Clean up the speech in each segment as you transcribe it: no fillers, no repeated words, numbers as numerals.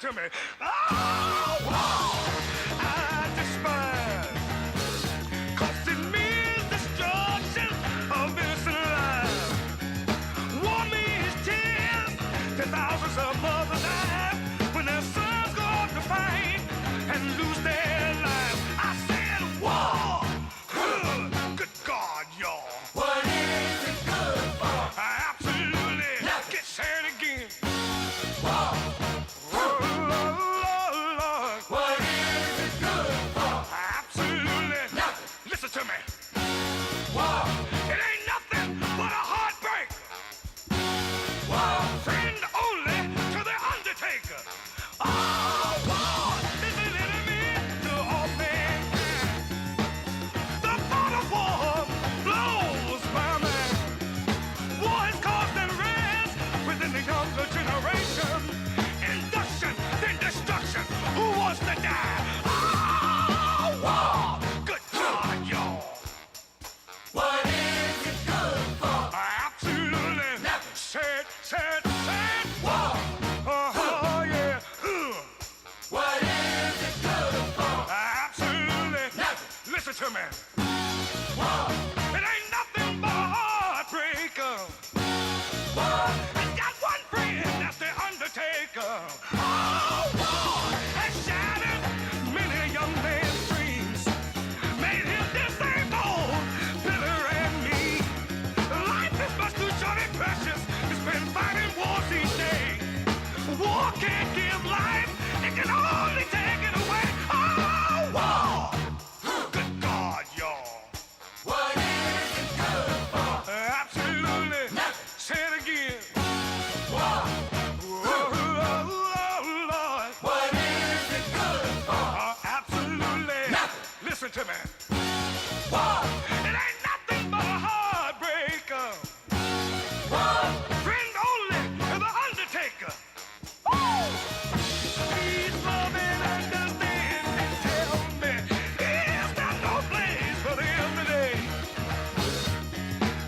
to me. Oh, wow, I despise. Cause it means destruction of innocent lives. War means tears to thousands of mothers die when their sons go off to fight and lose their lives. I said war. Good God, y'all. What is it good for? Absolutely. Nothing. Get said again. War. Lord. What is it good for? Absolutely. Nothing. Listen to me. War. It ain't nothing but a heartbreak. War. Friend only to the undertaker. Oh, war is an enemy to all mankind. The thought of war blows my mind. War has caused unrest within the younger generation. Induction, then destruction. Who wants to die? Oh, war. Good God, y'all. What is it good for? Absolutely. Nothing. Said. War. Oh, yeah. What is it good for? Absolutely. Nothing. Listen to me. War. It ain't nothing but a heartbreaker. War. It's got one friend, that's the undertaker. Oh, war has shattered many a young man's dreams. Made him disabled, bitter and mean. Life is much too short and precious to spend fighting wars each day. War can't give life, it can only take it away. Oh, war! Good God, y'all. What is it good for? Absolutely. Nothing. Say it again. War. Oh, Lord. What is it good for? Absolutely. Nothing. Listen to me. War. It ain't nothing but a heartbreaker. War. Friend only to the undertaker. Woo! Please love and understand and tell me, is there no place for them today?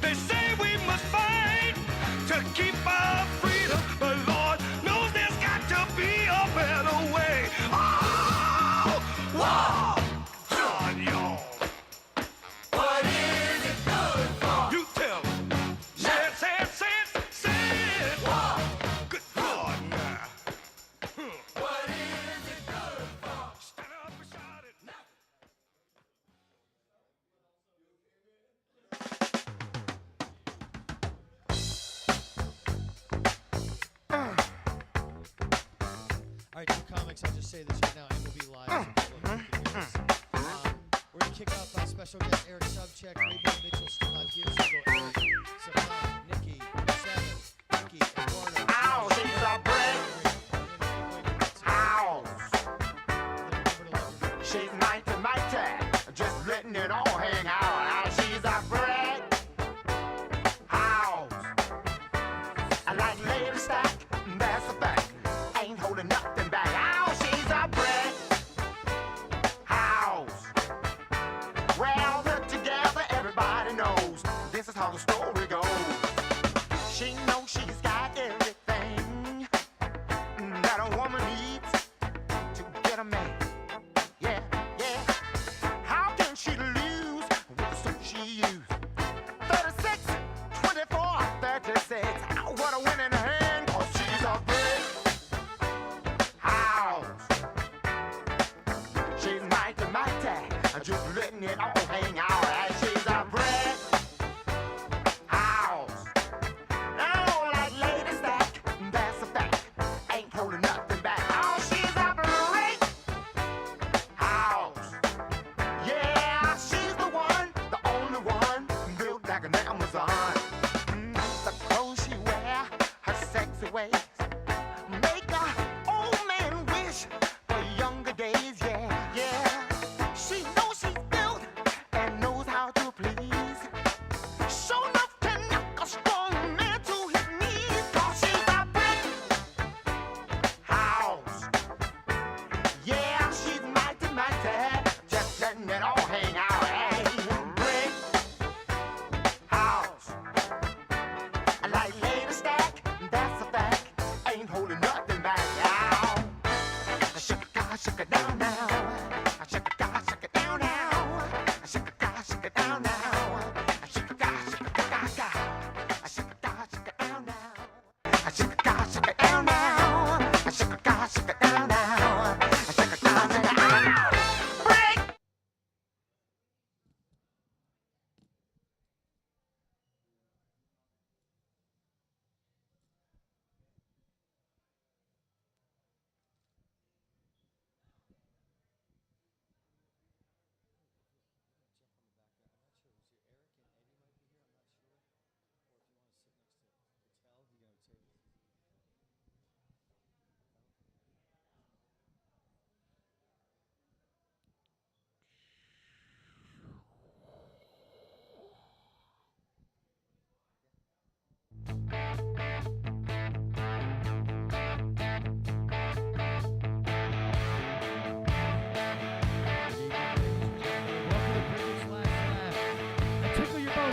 They say we must fight to keep our freedom, but Lord knows there's got to be a better way. Oh, war! God, y'all. What is it good for? You tell them. Say it. War. Good God, now. What is it good for? Stand up and shout it. All right, new comics, I'll just say this right now, and we'll be live. So people can hear this. We're going to kick off by special guest Eric Sobczak. Ray Mitchell still not here, so go Eric, Saavan, Niki, Saavan, Niki, Eduardo. Ow, she's a brick. Ow. She's mighty, just letting it all hang out. Ow, she's a brick. Ow. I like lady stack, that's a fact. Ain't holding nothing back. Ow, she's a brick. House. Well, put together, everybody knows this is how the story goes. She knows she's got everything that a woman needs to get a man. Yeah. How can she lose with the suit she used? 36, 24, 36. Ow, what a winning hand, 'cause she's a brick. House. She's mighty, just letting it all hang out. And she's a brick. House. Oh, like lady stack, that's a fact. Ain't holding nothing back. Oh, she's a brick. House. Yeah, she's the one, the only one, built like an Amazon. The clothes she wear, her sexy ways, make a old man wish for younger days. Yeah. She knows she's built and knows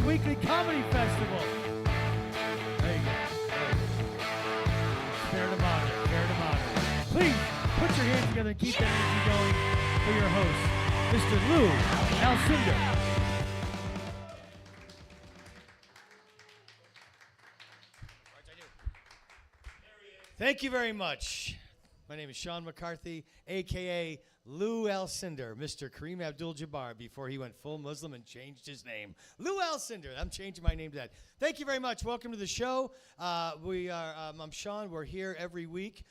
Weekly Comedy Festival. There you go. Fair to moderate, fair to moderate. Please put your hands together and keep that energy going for your host, Mr. Lou Alcindor. Thank you very much. My name is Sean McCarthy, a.k.a. Lou Alcindor, Mr. Kareem Abdul-Jabbar, before he went full Muslim and changed his name. Lou Alcindor. I'm changing my name to that. Thank you very much. Welcome to the show. I'm Sean. We're here every week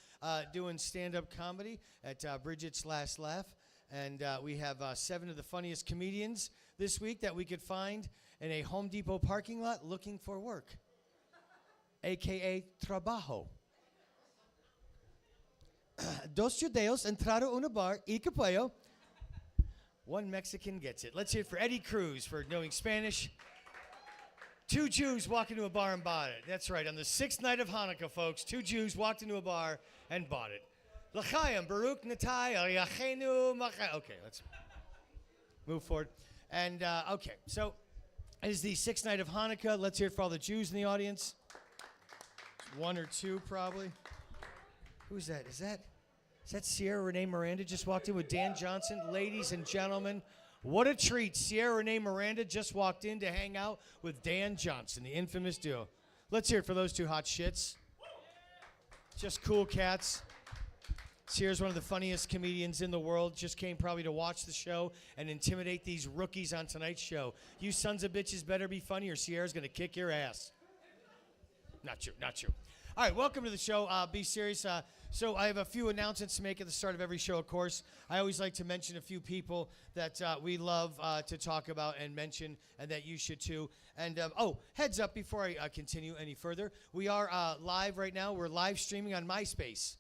doing stand-up comedy at Brigett's Last Laugh. And we have 7 of the funniest comedians this week that we could find in a Home Depot parking lot looking for work, a.k.a. trabajo. Dos judeos entraron a una bar y capello. One Mexican gets it. Let's hear it for Eddie Cruz for knowing Spanish. 2 Jews walked into a bar and bought it. That's right. On the 6th night of Hanukkah, folks, 2 Jews walked into a bar and bought it. L'chaim, Baruch Natai, Yachenu Machai. Okay, let's move forward. And, okay, so it is the 6th night of Hanukkah. Let's hear it for all the Jews in the audience. 1 or 2, probably. Who's that? Is that Sierra Renee Miranda just walked in with Dan Johnson? Ladies and gentlemen, what a treat. Sierra Renee Miranda just walked in to hang out with Dan Johnson, the infamous duo. Let's hear it for those 2 hot shits. Just cool cats. Sierra's one of the funniest comedians in the world. Just came probably to watch the show and intimidate these rookies on tonight's show. You sons of bitches better be funny or Sierra's going to kick your ass. Not true, not true. All right, welcome to the show. Be serious. So I have a few announcements to make at the start of every show, of course. I always like to mention a few people that we love to talk about and mention, and that you should too. And, heads up before I continue any further. We are live right now. We're live streaming on MySpace.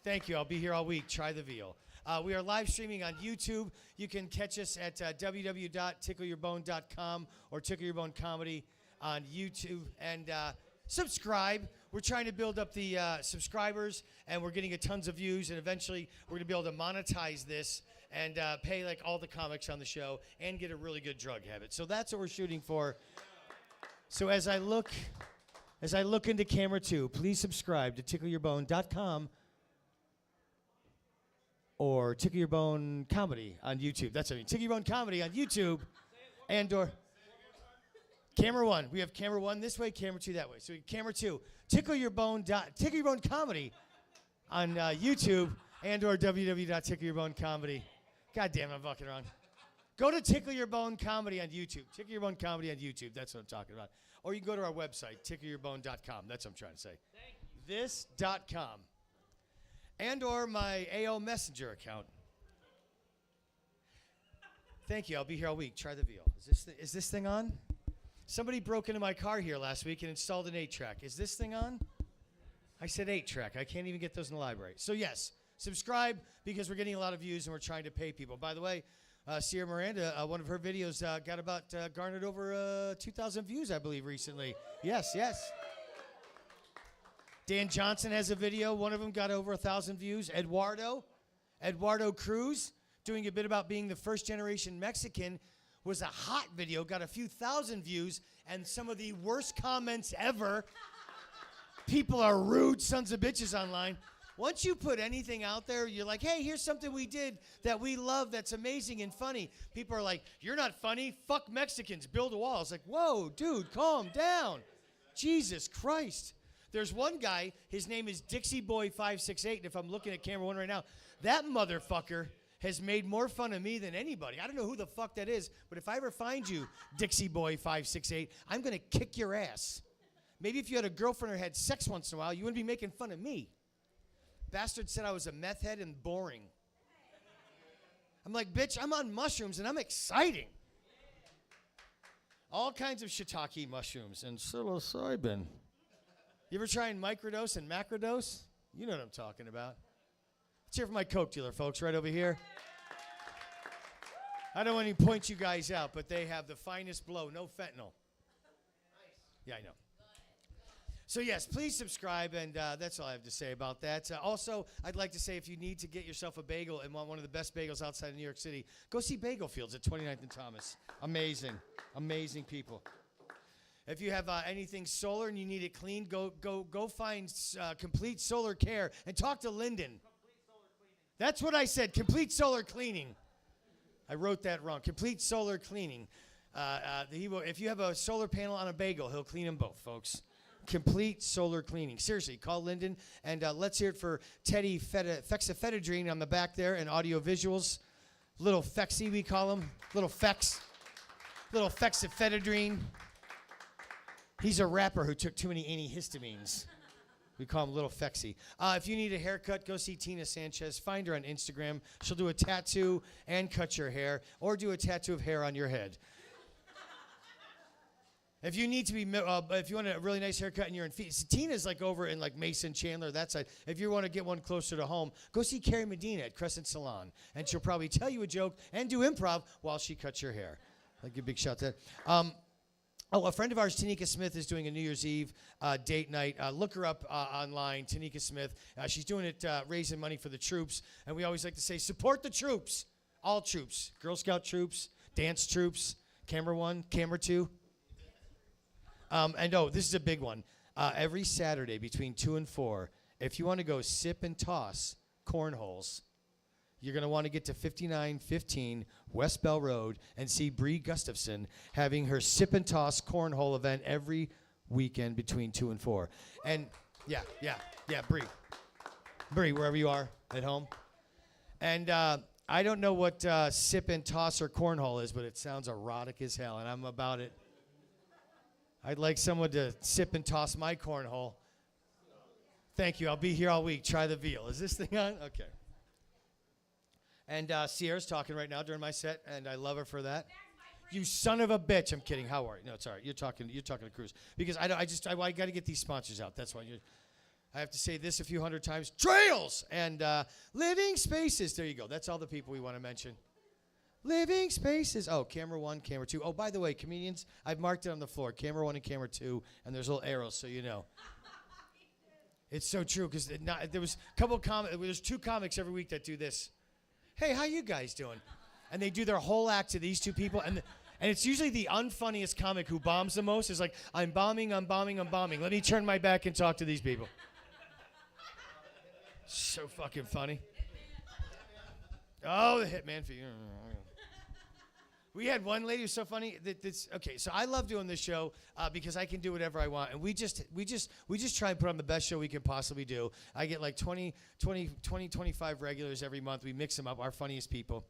Thank you. I'll be here all week. Try the veal. We are live streaming on YouTube. You can catch us at www.tickleyourbone.com or Tickle Your Bone Comedy on YouTube. And subscribe. We're trying to build up the subscribers, and we're getting tons of views, and eventually we're going to be able to monetize this and pay like all the comics on the show and get a really good drug habit. So that's what we're shooting for. So as I look into camera 2, please subscribe to TickleYourBone.com or Tickle Your Bone Comedy on YouTube. That's what I mean. Tickle Your Bone Comedy on YouTube and or camera 1. We have camera 1 this way, camera 2 that way. So camera 2, Tickle Your Bone Comedy on YouTube and or www.TickleYourBoneComedy. God damn it, I'm fucking around. Go to Tickle Your Bone Comedy on YouTube. Tickle Your Bone Comedy on YouTube. That's what I'm talking about. Or you can go to our website, TickleYourBone.com. That's what I'm trying to say. This.com. And or my AO Messenger account. Thank you. I'll be here all week. Try the veal. Is this thing on? Somebody broke into my car here last week and installed an 8-track. Is this thing on? I said 8-track. I can't even get those in the library. So yes, subscribe because we're getting a lot of views and we're trying to pay people. By the way, Sierra Miranda, one of her videos got about garnered over 2,000 views, I believe, recently. Yes, yes. Dan Johnson has a video. One of them got over 1,000 views. Eduardo Cruz, doing a bit about being the first generation Mexican, was a hot video, got a few thousand views, and some of the worst comments ever. People are rude sons of bitches online. Once you put anything out there, you're like, hey, here's something we did that we love that's amazing and funny. People are like, you're not funny. Fuck Mexicans. Build a wall. It's like, whoa, dude, calm down. Jesus Christ. There's one guy, his name is Dixie Boy 568, and if I'm looking at camera 1 right now, that motherfucker has made more fun of me than anybody. I don't know who the fuck that is, but if I ever find you, Dixie Boy 568, I'm going to kick your ass. Maybe if you had a girlfriend or had sex once in a while, you wouldn't be making fun of me. Bastard said I was a meth head and boring. I'm like, bitch, I'm on mushrooms and I'm exciting. All kinds of shiitake mushrooms and psilocybin. You ever trying microdose and macrodose? You know what I'm talking about. Let's hear from my coke dealer, folks, right over here. I don't want to point you guys out, but they have the finest blow, no fentanyl. Yeah, I know. So yes, please subscribe, and that's all I have to say about that. Also, I'd like to say if you need to get yourself a bagel and want one of the best bagels outside of New York City, go see Bagel Fields at 29th and Thomas. Amazing, amazing people. If you have anything solar and you need it cleaned, go find Complete Solar Care and talk to Lyndon. Complete Solar Cleaning. That's what I said. Complete Solar Cleaning. I wrote that wrong. Complete Solar Cleaning. If you have a solar panel on a bagel, he'll clean them both, folks. Complete Solar Cleaning. Seriously, call Lyndon, and let's hear it for Teddy Fexafetadrine on the back there and audio visuals. Little Fexy, we call him. Little Fex. Little Fexafetadrine. He's a rapper who took too many antihistamines. We call him Little Fexy. If you need a haircut, go see Tina Sanchez. Find her on Instagram. She'll do a tattoo and cut your hair, or do a tattoo of hair on your head. If you need to be, if you want a really nice haircut and you're in Tina's like over in like Mason, Chandler, that side. If you want to get one closer to home, go see Carrie Medina at Crescent Salon, and she'll probably tell you a joke and do improv while she cuts your hair. I'll give a big shout to that. A friend of ours, Tanika Smith, is doing a New Year's Eve date night. Look her up online, Tanika Smith. She's doing it raising money for the troops, and we always like to say, support the troops, all troops, Girl Scout troops, dance troops, camera 1, camera 2. This is a big one. Every Saturday between 2 and 4, if you want to go sip and toss cornholes, you're going to want to get to 5915 West Bell Road and see Bree Gustafson having her sip and toss cornhole event every weekend between 2 and 4. And yeah, Bree. Bree, wherever you are at home. And I don't know what sip and toss or cornhole is, but it sounds erotic as hell, and I'm about it. I'd like someone to sip and toss my cornhole. Thank you. I'll be here all week. Try the veal. Is this thing on? Okay. And Sierra's talking right now during my set, and I love her for that. You son of a bitch. I'm kidding. How are you? No, it's all right. You're talking to Cruz. Because I got to get these sponsors out. That's why I have to say this a few hundred times. Trails and Living Spaces. There you go. That's all the people we want to mention. Living Spaces. Oh, camera 1, camera 2. Oh, by the way, comedians, I've marked it on the floor. Camera 1 and camera 2, and there's little arrows so you know. It's so true because there was a couple there's 2 comics every week that do this. Hey, how you guys doing? And they do their whole act to these 2 people, and it's usually the unfunniest comic who bombs the most. Is like, I'm bombing. Let me turn my back and talk to these people. So fucking funny. Oh, the Hitman for you. We had one lady who was so funny okay, so I love doing this show because I can do whatever I want, and we just try and put on the best show we can possibly do. I get like 25 regulars every month. We mix them up, our funniest people.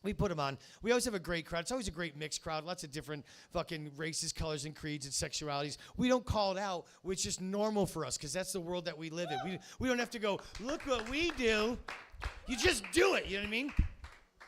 We put them on. We always have a great crowd. It's always a great mixed crowd. Lots of different fucking races, colors, and creeds and sexualities. We don't call it out. It's just normal for us because that's the world that we live in. We don't have to go, look what we do. You just do it. You know what I mean?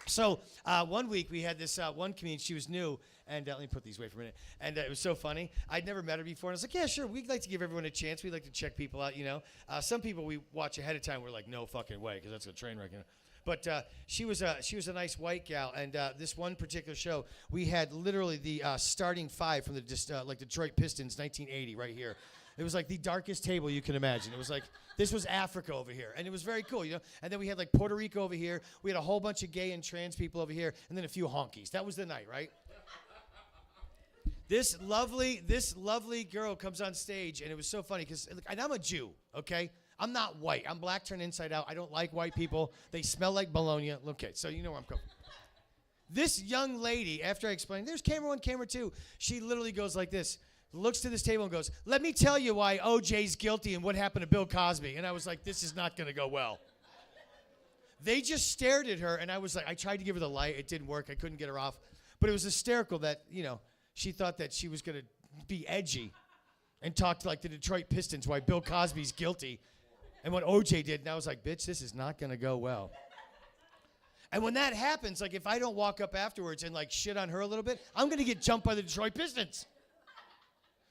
So one week we had this one comedian. She was new, and let me put these away for a minute. And it was so funny. I'd never met her before, and I was like, yeah, sure. We'd like to give everyone a chance. We'd like to check people out, you know. Some people we watch ahead of time. We're like, no fucking way, because that's a train wreck, you know. But she was a nice white gal, and this one particular show, we had literally the starting 5 from the like Detroit Pistons, 1980, right here. It was like the darkest table you can imagine. It was like, this was Africa over here. And it was very cool, you know. And then we had like Puerto Rico over here. We had a whole bunch of gay and trans people over here. And then a few honkies. That was the night, right? This lovely girl comes on stage. And it was so funny because, and I'm a Jew, okay? I'm not white. I'm black turned inside out. I don't like white people. They smell like bologna. Okay, so you know where I'm coming. This young lady, after I explained, there's camera 1, camera 2. She literally goes like this. Looks to this table and goes, let me tell you why OJ's guilty and what happened to Bill Cosby. And I was like, this is not going to go well. They just stared at her, and I was like, I tried to give her the light. It didn't work. I couldn't get her off. But it was hysterical that, you know, she thought that she was going to be edgy and talk to, like, the Detroit Pistons why Bill Cosby's guilty and what OJ did. And I was like, bitch, this is not going to go well. And when that happens, like, if I don't walk up afterwards and, like, shit on her a little bit, I'm going to get jumped by the Detroit Pistons.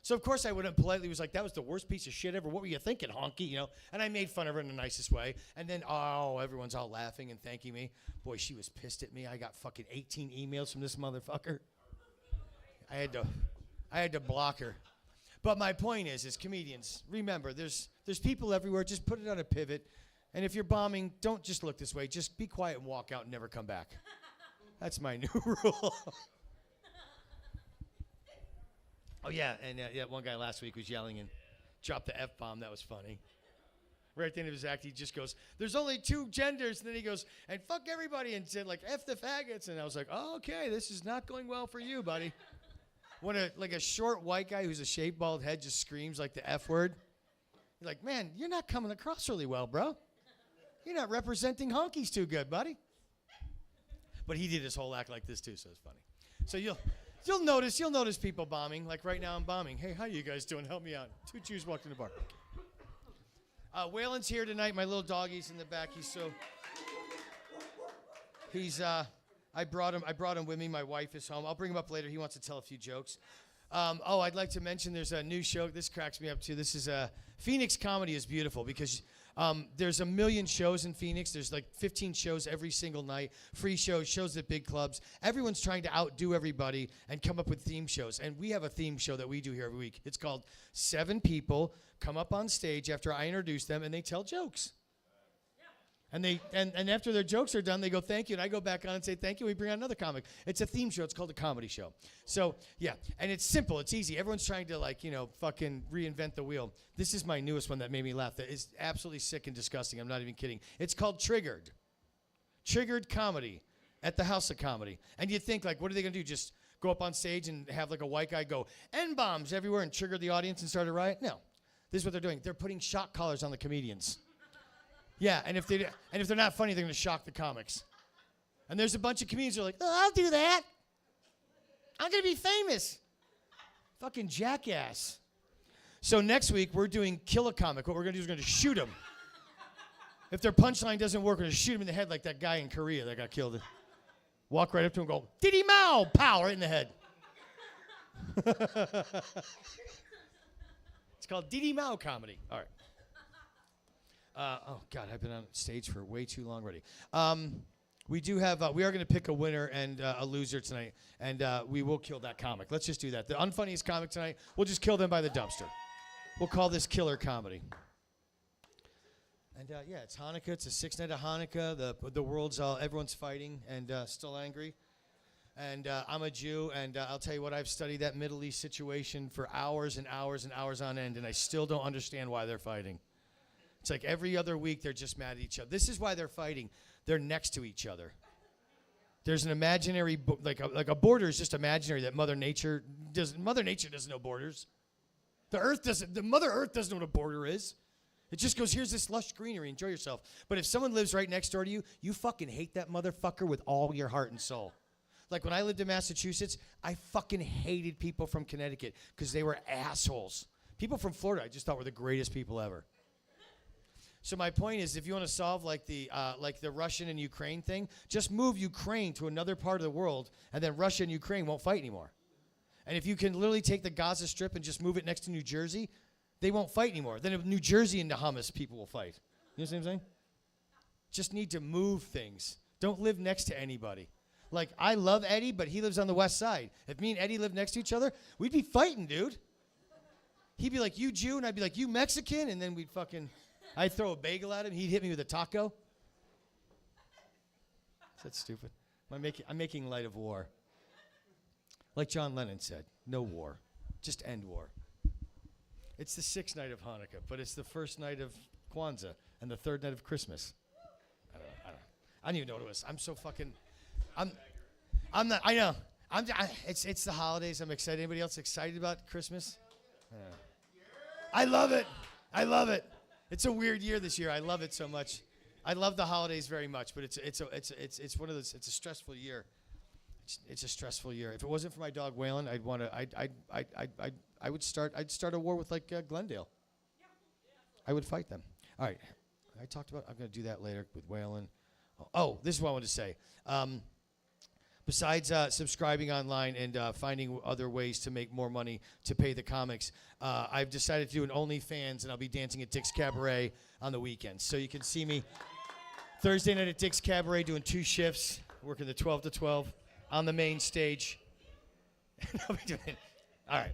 So, of course, I went up politely, was like, that was the worst piece of shit ever. What were you thinking, honky? You know? And I made fun of her in the nicest way. And then, everyone's all laughing and thanking me. Boy, she was pissed at me. I got fucking 18 emails from this motherfucker. I had to block her. But my point is comedians, remember, there's people everywhere. Just put it on a pivot. And if you're bombing, don't just look this way. Just be quiet and walk out and never come back. That's my new rule. Oh, yeah, and one guy last week was yelling and dropped the F-bomb. That was funny. Right at the end of his act, he just goes, there's only 2 genders. And then he goes, and fuck everybody, and said, like, F the faggots. And I was like, oh, okay, this is not going well for you, buddy. When a short white guy who's a shaved bald head just screams like the F word, you're like, man, you're not coming across really well, bro. You're not representing honkies too good, buddy. But he did his whole act like this too, so it's funny. So you'll notice people bombing. Like right now I'm bombing. Hey, how you guys doing? Help me out. 2 Jews walked in the bar. Waylon's here tonight. My little doggy's in the back. I brought him with me. My wife is home. I'll bring him up later. He wants to tell a few jokes. I'd like to mention there's a new show. This cracks me up too. This is Phoenix comedy is beautiful because there's a million shows in Phoenix. There's like 15 shows every single night, free shows at big clubs. Everyone's trying to outdo everybody and come up with theme shows. And we have a theme show that we do here every week. It's called 7 People Come Up on Stage After I Introduce Them and They Tell Jokes. And after their jokes are done, they go, thank you. And I go back on and say, thank you. We bring on another comic. It's a theme show. It's called a comedy show. So, yeah. And it's simple. It's easy. Everyone's trying to, fucking reinvent the wheel. This is my newest one that made me laugh. That is absolutely sick and disgusting. I'm not even kidding. It's called Triggered. Triggered Comedy at the House of Comedy. And you think, what are they going to do? Just go up on stage and have, a white guy go, N-bombs everywhere and trigger the audience and start a riot? No. This is what they're doing. They're putting shock collars on the comedians. Yeah, and if they're not funny, they're going to shock the comics. And there's a bunch of comedians who are like, oh, I'll do that. I'm going to be famous. Fucking jackass. So next week, we're doing Kill a Comic. What we're going to do is we're going to shoot them. If their punchline doesn't work, we're going to shoot him in the head like that guy in Korea that got killed. Walk right up to him and go, Diddy Mao, pow, right in the head. It's called Diddy Mao Comedy. All right. Oh, God, I've been on stage for way too long already. We are going to pick a winner and a loser tonight, and we will kill that comic. Let's just do that. The unfunniest comic tonight, we'll just kill them by the dumpster. We'll call this Killer Comedy. And, it's Hanukkah. It's the 6th night of Hanukkah. The world's everyone's fighting and still angry. And I'm a Jew, and I'll tell you what, I've studied that Middle East situation for hours and hours and hours on end, and I still don't understand why they're fighting. It's like every other week they're just mad at each other. This is why they're fighting. They're next to each other. There's an imaginary, like a border is just imaginary that Mother Nature doesn't know borders. The Mother Earth doesn't know what a border is. It just goes, here's this lush greenery, enjoy yourself. But if someone lives right next door to you, you fucking hate that motherfucker with all your heart and soul. Like when I lived in Massachusetts, I fucking hated people from Connecticut because they were assholes. People from Florida I just thought were the greatest people ever. So my point is, if you want to solve the Russian and Ukraine thing, just move Ukraine to another part of the world, and then Russia and Ukraine won't fight anymore. And if you can literally take the Gaza Strip and just move it next to New Jersey, they won't fight anymore. Then if New Jersey and the Hummus people will fight. You know what I'm saying? Just need to move things. Don't live next to anybody. Like, I love Eddie, but he lives on the west side. If me and Eddie lived next to each other, we'd be fighting, dude. He'd be like, you Jew, and I'd be like, you Mexican, and then I'd throw a bagel at him. He'd hit me with a taco. Is that stupid? I'm making light of war. Like John Lennon said, no war. Just end war. It's the 6th night of Hanukkah, but it's the 1st night of Kwanzaa and the 3rd night of Christmas. I don't even know what it was. I'm so fucking... I'm not... I know. It's the holidays. I'm excited. Anybody else excited about Christmas? I love it. I love it. It's a weird year this year. I love it so much. I love the holidays very much, but it's one of those. It's a stressful year. It's a stressful year. If it wasn't for my dog Waylon, I'd start a war with Glendale. I would fight them. All right. I'm going to do that later with Waylon. Oh, this is what I wanted to say. Besides subscribing online and finding other ways to make more money to pay the comics, I've decided to do an OnlyFans, and I'll be dancing at Dick's Cabaret on the weekends. So you can see me Thursday night at Dick's Cabaret doing 2 shifts, working the 12 to 12 on the main stage. I'll be doing it. All right.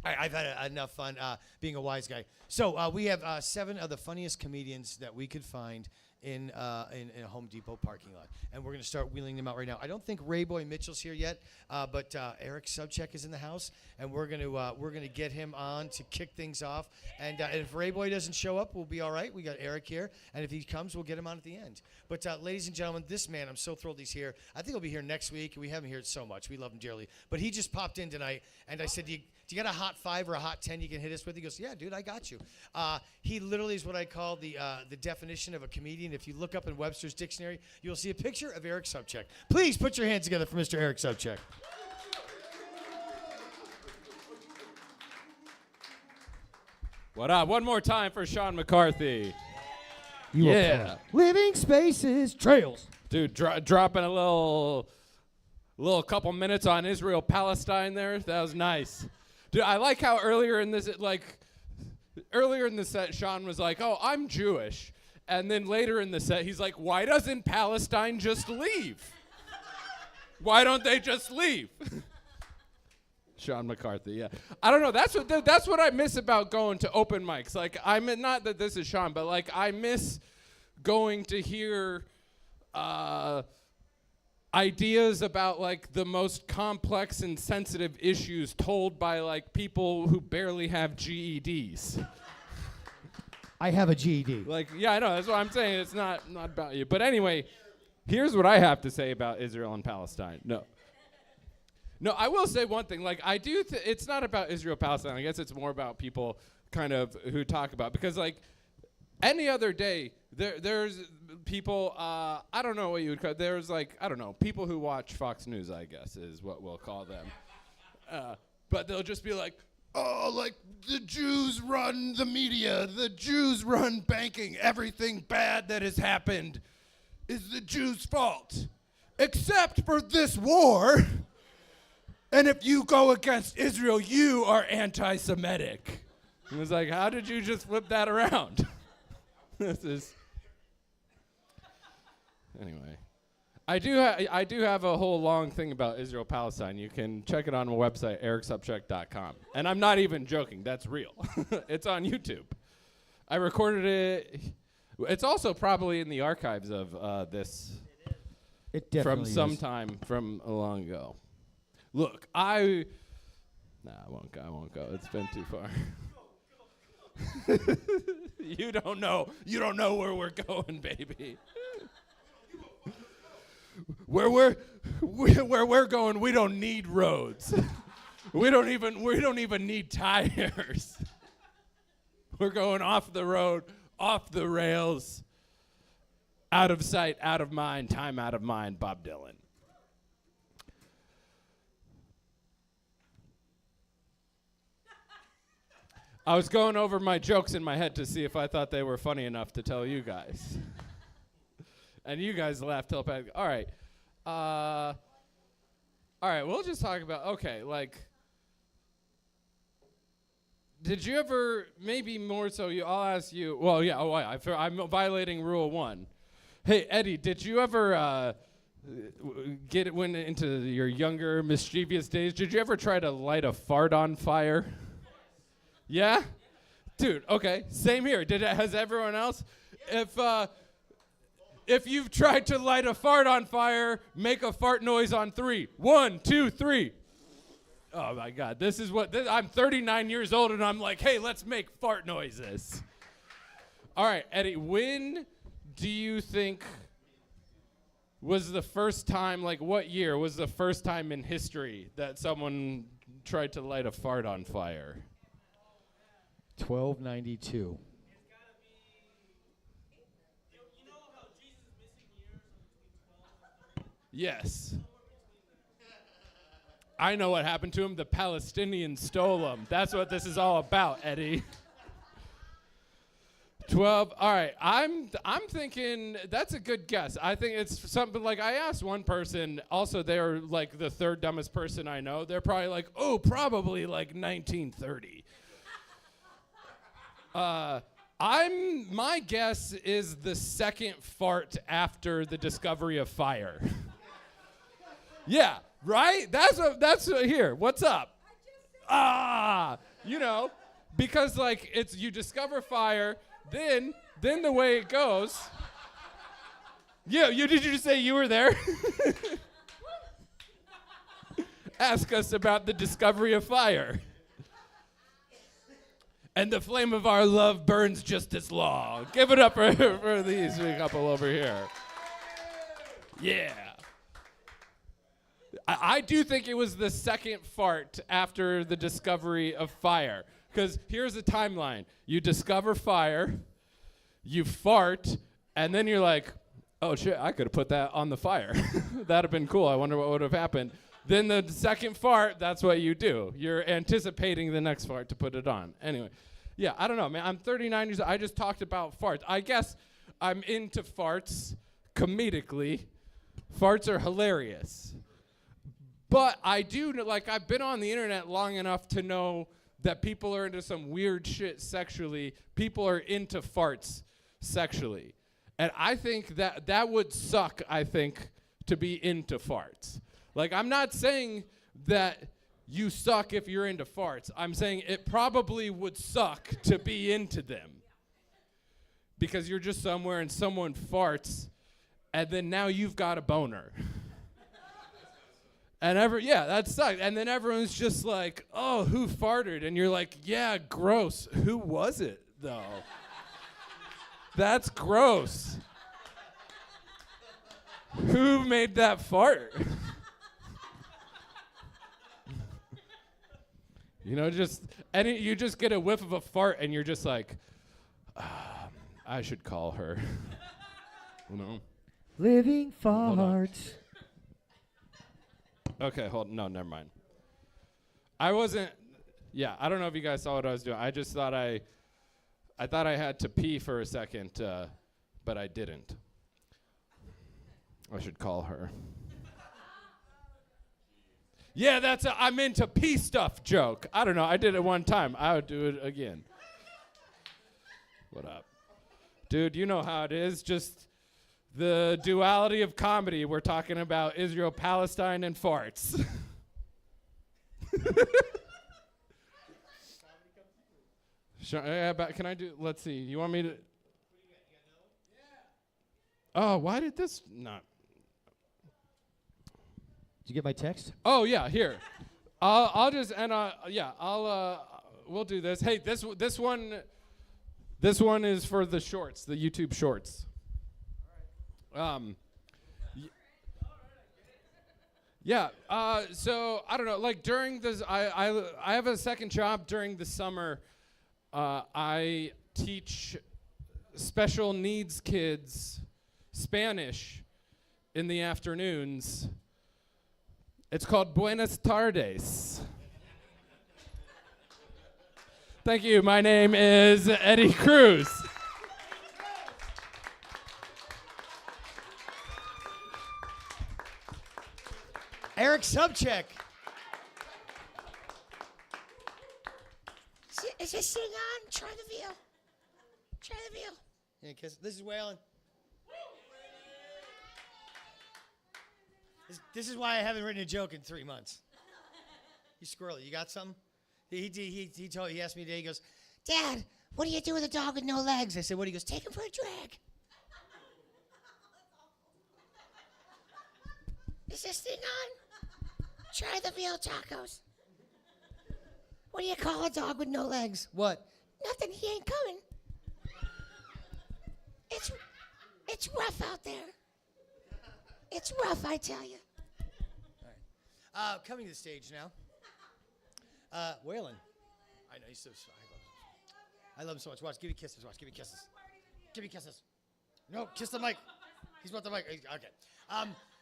I've had enough fun being a wise guy. So we have 7 of the funniest comedians that we could find in a Home Depot parking lot, and we're going to start wheeling them out right now. I don't think Rayboy Mitchell's here yet, but Eric Sobczak is in the house, and we're going to get him on to kick things off. And if Rayboy doesn't show up, we'll be all right. We got Eric here, and if he comes, we'll get him on at the end. But ladies and gentlemen, this man, I'm so thrilled he's here. I think he'll be here next week. We haven't heard so much. We love him dearly, but he just popped in tonight, and I said, Do you got a hot 5 or a hot 10 you can hit us with? He goes, yeah, dude, I got you. He literally is what I call the definition of a comedian. If you look up in Webster's dictionary, you'll see a picture of Eric Sobczak. Please put your hands together for Mr. Eric Sobczak. What up? One more time for Sean McCarthy. Yeah. Living spaces, trails. Dude, dropping a little couple minutes on Israel-Palestine there. That was nice. Dude, I like how earlier in the set, Sean was like, oh, I'm Jewish. And then later in the set, he's like, why doesn't Palestine just leave? Why don't they just leave? Sean McCarthy, yeah. I don't know. That's what I miss about going to open mics. Like, not that this is Sean, but like I miss going to hear ideas about like the most complex and sensitive issues told by like people who barely have GEDs. I have a GED. Like, yeah, I know. That's what I'm saying. It's not about you. But anyway, here's what I have to say about Israel and Palestine. No, I will say one thing. Like, I do. It's not about Israel Palestine. I guess it's more about people kind of who talk about, because like any other day there's people. I don't know what you would call. There's like, I don't know, people who watch Fox News, I guess is what we'll call them. But they'll just be like, oh, like the Jews run the media, the Jews run banking, everything bad that has happened is the Jews' fault, except for this war. And if you go against Israel, you are anti-Semitic. It was like, how did you just flip that around? This is... Anyway. I do have a whole long thing about Israel-Palestine. You can check it on my website, ericsubcheck.com. And I'm not even joking. That's real. It's on YouTube. I recorded it. It's also probably in the archives of this. It definitely from some time from long ago. Look, I won't go. It's been too far. You don't know where we're going, baby. Where we're going, we don't need roads. we don't even need tires. We're going off the road, off the rails, out of sight, out of mind, time out of mind, Bob Dylan. I was going over my jokes in my head to see if I thought they were funny enough to tell you guys. And you guys laughed till back. All right. We'll just talk about, okay, like, did you ever, maybe more so, I'll ask you, well, yeah, I'm violating rule 1. Hey, Eddie, did you ever went into your younger, mischievous days, did you ever try to light a fart on fire? Yeah? Dude, okay, same here. Has everyone else? If you've tried to light a fart on fire, make a fart noise on 3. 1, 2, 3. Oh my God, I'm 39 years old and I'm like, hey, let's make fart noises. All right, Eddie, when do you think was the first time, like what year was the first time in history that someone tried to light a fart on fire? 1292. Yes. I know what happened to him. The Palestinians stole him. That's what this is all about, Eddie. 12. All right. I'm thinking that's a good guess. I think it's something like, I asked one person, also they're like the third dumbest person I know. They're probably like, oh, probably like 1930. My guess is the second fart after the discovery of fire. Yeah, right? That's here. What's up? You know, because like it's you discover fire, then the way it goes. Yeah, did you just say you were there? Ask us about the discovery of fire. And the flame of our love burns just as long. Give it up for these couple over here. Yeah. I do think it was the second fart after the discovery of fire. Because here's the timeline. You discover fire, you fart, and then you're like, oh shit, I could have put that on the fire. That'd have been cool. I wonder what would have happened. Then the second fart, that's what you do. You're anticipating the next fart to put it on. Anyway, yeah, I don't know, man. I'm 39 years old. I just talked about farts. I guess I'm into farts comedically. Farts are hilarious. But I do, like, I've been on the internet long enough to know that people are into some weird shit sexually. People are into farts sexually. And I think that would suck, I think, to be into farts. Like, I'm not saying that you suck if you're into farts. I'm saying it probably would suck to be into them. Because you're just somewhere and someone farts, and then now you've got a boner. And that sucks. And then everyone's just like, oh, who farted? And you're like, yeah, gross. Who was it, though? That's gross. Who made that fart? You know, you just get a whiff of a fart and you're just like, I should call her. You know? Living farts. Okay, no, never mind. I don't know if you guys saw what I was doing. I just thought I thought I had to pee for a second, but I didn't. I should call her. Yeah, that's a I'm into pee stuff joke. I don't know. I did it one time. I would do it again. What up? Dude, you know how it is. Just the duality of comedy. We're talking about Israel, Palestine, and farts. Can I do, let's see. You want me to? Oh, why did this not? Did you get my text? Oh yeah, here. I'll just we'll do this. Hey, this one is for the shorts, the YouTube shorts. So I don't know. Like during this, I have a second job during the summer. I teach special needs kids Spanish in the afternoons. It's called Buenas Tardes. Thank you. My name is Eddie Cruz. Eric Sobczak. Is this thing on? Try the veal. Try the veal. Yeah, kiss. This is Waylon. This is why I haven't written a joke in 3 months. You squirrely, you got something? He asked me today, he goes, Dad, what do you do with a dog with no legs? I said, what? He goes, Take him for a drag. Is this thing on? Try the veal tacos. What do you call a dog with no legs? what? Nothing, he ain't coming. It's rough out there. It's rough, I tell you. All right. Coming to the stage now. Waylon. I know, he's so I love him so much. Watch, give me kisses. Watch, give me kisses. Give me kisses. No, kiss the mic. He's about the mic. Okay.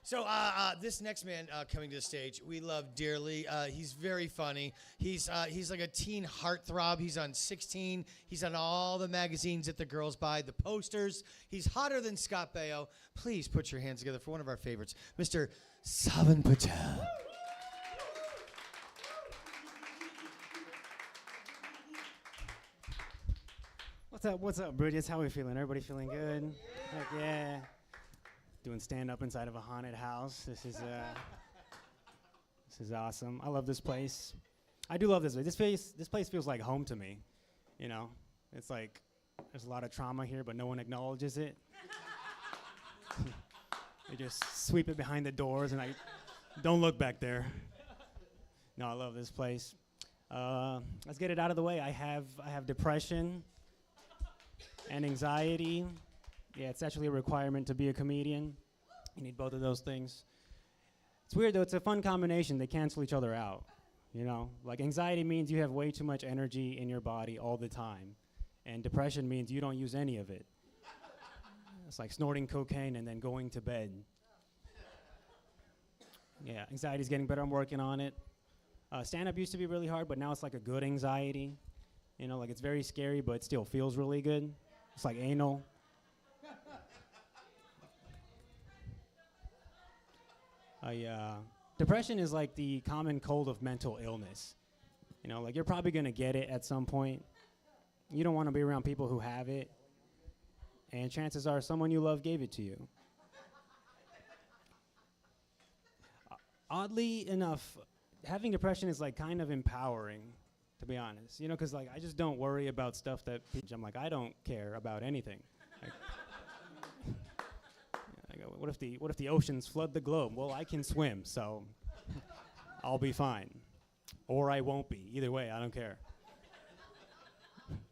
So this next man coming to the stage, we love dearly. He's very funny. He's like a teen heartthrob. He's on 16. He's on all the magazines that the girls buy, the posters. He's hotter than Scott Baio. Please put your hands together for one of our favorites, Mr. Saavan Patel. What's up, Brigett? How we feeling? Everybody feeling good? Heck yeah. Doing stand-up inside of a haunted house. This is awesome. I love this place. I do love this place. This place feels like home to me. You know, it's like there's a lot of trauma here, but no one acknowledges it. They just sweep it behind the doors, and I don't look back there. No, I love this place. Let's get it out of the way. I have depression and anxiety. Yeah, it's actually a requirement to be a comedian. You need both of those things. It's weird though, it's a fun combination. They cancel each other out. You know, like anxiety means you have way too much energy in your body all the time. And depression means you don't use any of it. It's like snorting cocaine and then going to bed. Yeah, anxiety's getting better. I'm working on it. Stand-up used to be really hard, but now it's like a good anxiety. You know, like it's very scary, but it still feels really good. It's like anal. Depression is like the common cold of mental illness. You know, like you're probably gonna get it at some point. You don't want to be around people who have it. And chances are someone you love gave it to you. Oddly enough, having depression is like kind of empowering, to be honest. You know, because like I just don't worry about stuff that I'm like, I don't care about anything. Like, I go, what if the oceans flood the globe? Well, I can swim, so I'll be fine. Or I won't be. Either way, I don't care.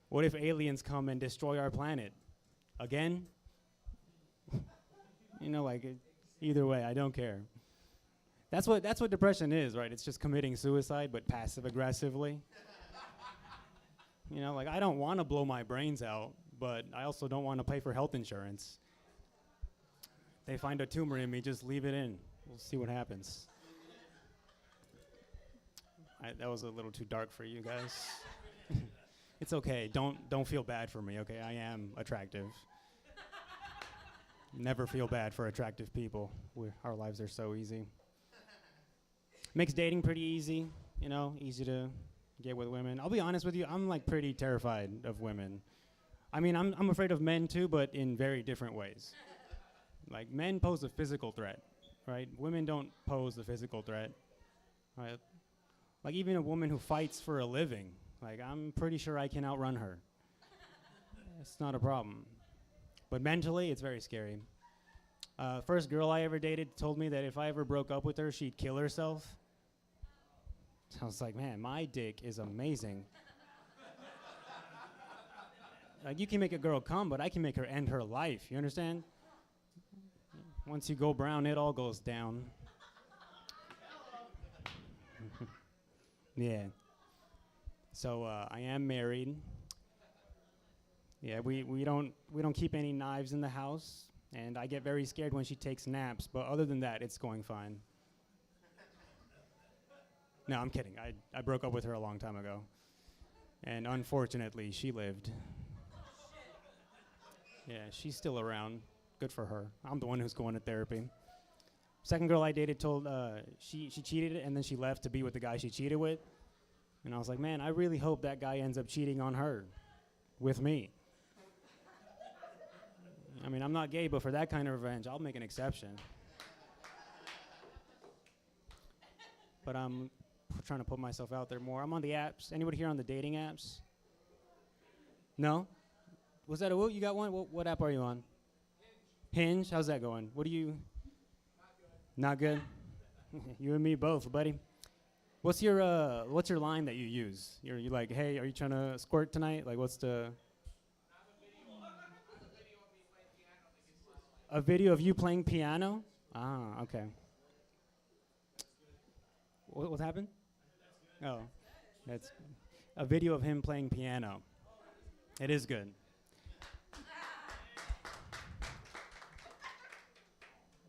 What if aliens come and destroy our planet? Again? You know, like either way, I don't care. That's what depression is, right? It's just committing suicide, but passive aggressively. You know, like I don't want to blow my brains out, but I also don't want to pay for health insurance. They find a tumor in me, just leave it in. We'll see what happens. That was a little too dark for you guys. It's okay. Don't feel bad for me, okay? I am attractive. Never feel bad for attractive people. Our lives are so easy. Makes dating pretty easy, you know, easy to get with women. I'll be honest with you, I'm like pretty terrified of women. I mean, I'm afraid of men too, but in very different ways. Like men pose a physical threat, right? Women don't pose a physical threat, right? Like even a woman who fights for a living, like I'm pretty sure I can outrun her. It's not a problem. But mentally, it's very scary. First girl I ever dated told me that if I ever broke up with her, she'd kill herself. I was like, man, my dick is amazing. Like you can make a girl come, but I can make her end her life. You understand? Once you go brown, it all goes down. Yeah. So I am married. Yeah, we don't keep any knives in the house, and I get very scared when she takes naps. But other than that, it's going fine. No, I'm kidding. I broke up with her a long time ago, and unfortunately, she lived. Yeah, she's still around. Good for her. I'm the one who's going to therapy. Second girl I dated told she cheated and then she left to be with the guy she cheated with, and I was like, man, I really hope that guy ends up cheating on her with me. I mean, I'm not gay, but for that kind of revenge, I'll make an exception. But I'm trying to put myself out there more. I'm on the apps. Anybody here on the dating apps? No? Was that you got one? What app are you on? Hinge? How's that going? What do you? Not good. Not good? You and me both, buddy. What's your line that you use? You're like, hey, are you trying to squirt tonight? Like, what's the? A video of you playing piano? Ah, okay. What happened? Oh, that's a video of him playing piano. It is good.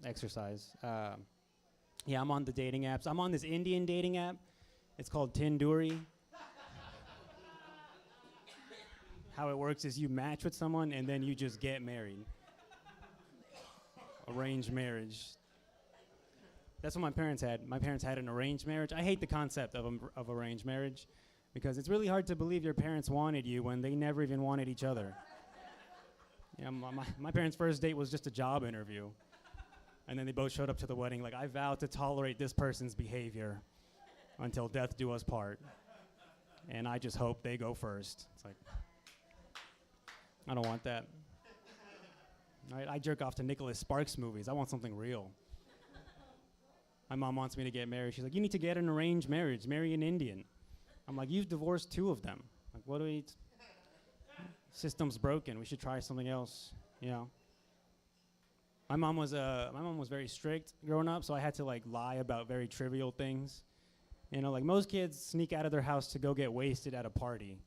Exercise. Yeah, I'm on the dating apps. I'm on this Indian dating app. It's called Tinduri. How it works is you match with someone and then you just get married. Arranged marriage. That's what my parents had. My parents had an arranged marriage. I hate the concept of arranged marriage because it's really hard to believe your parents wanted you when they never even wanted each other. You know, my parents' first date was just a job interview. And then they both showed up to the wedding like, I vow to tolerate this person's behavior until death do us part. and I just hope they go first. It's like, I don't want that. All right, I jerk off to Nicholas Sparks movies. I want something real. My mom wants me to get married. She's like, you need to get an arranged marriage, marry an Indian. I'm like, you've divorced 2 of them. Like, what do we? System's broken. We should try something else. You know. My mom was very strict growing up, so I had to like lie about very trivial things. You know, like most kids sneak out of their house to go get wasted at a party.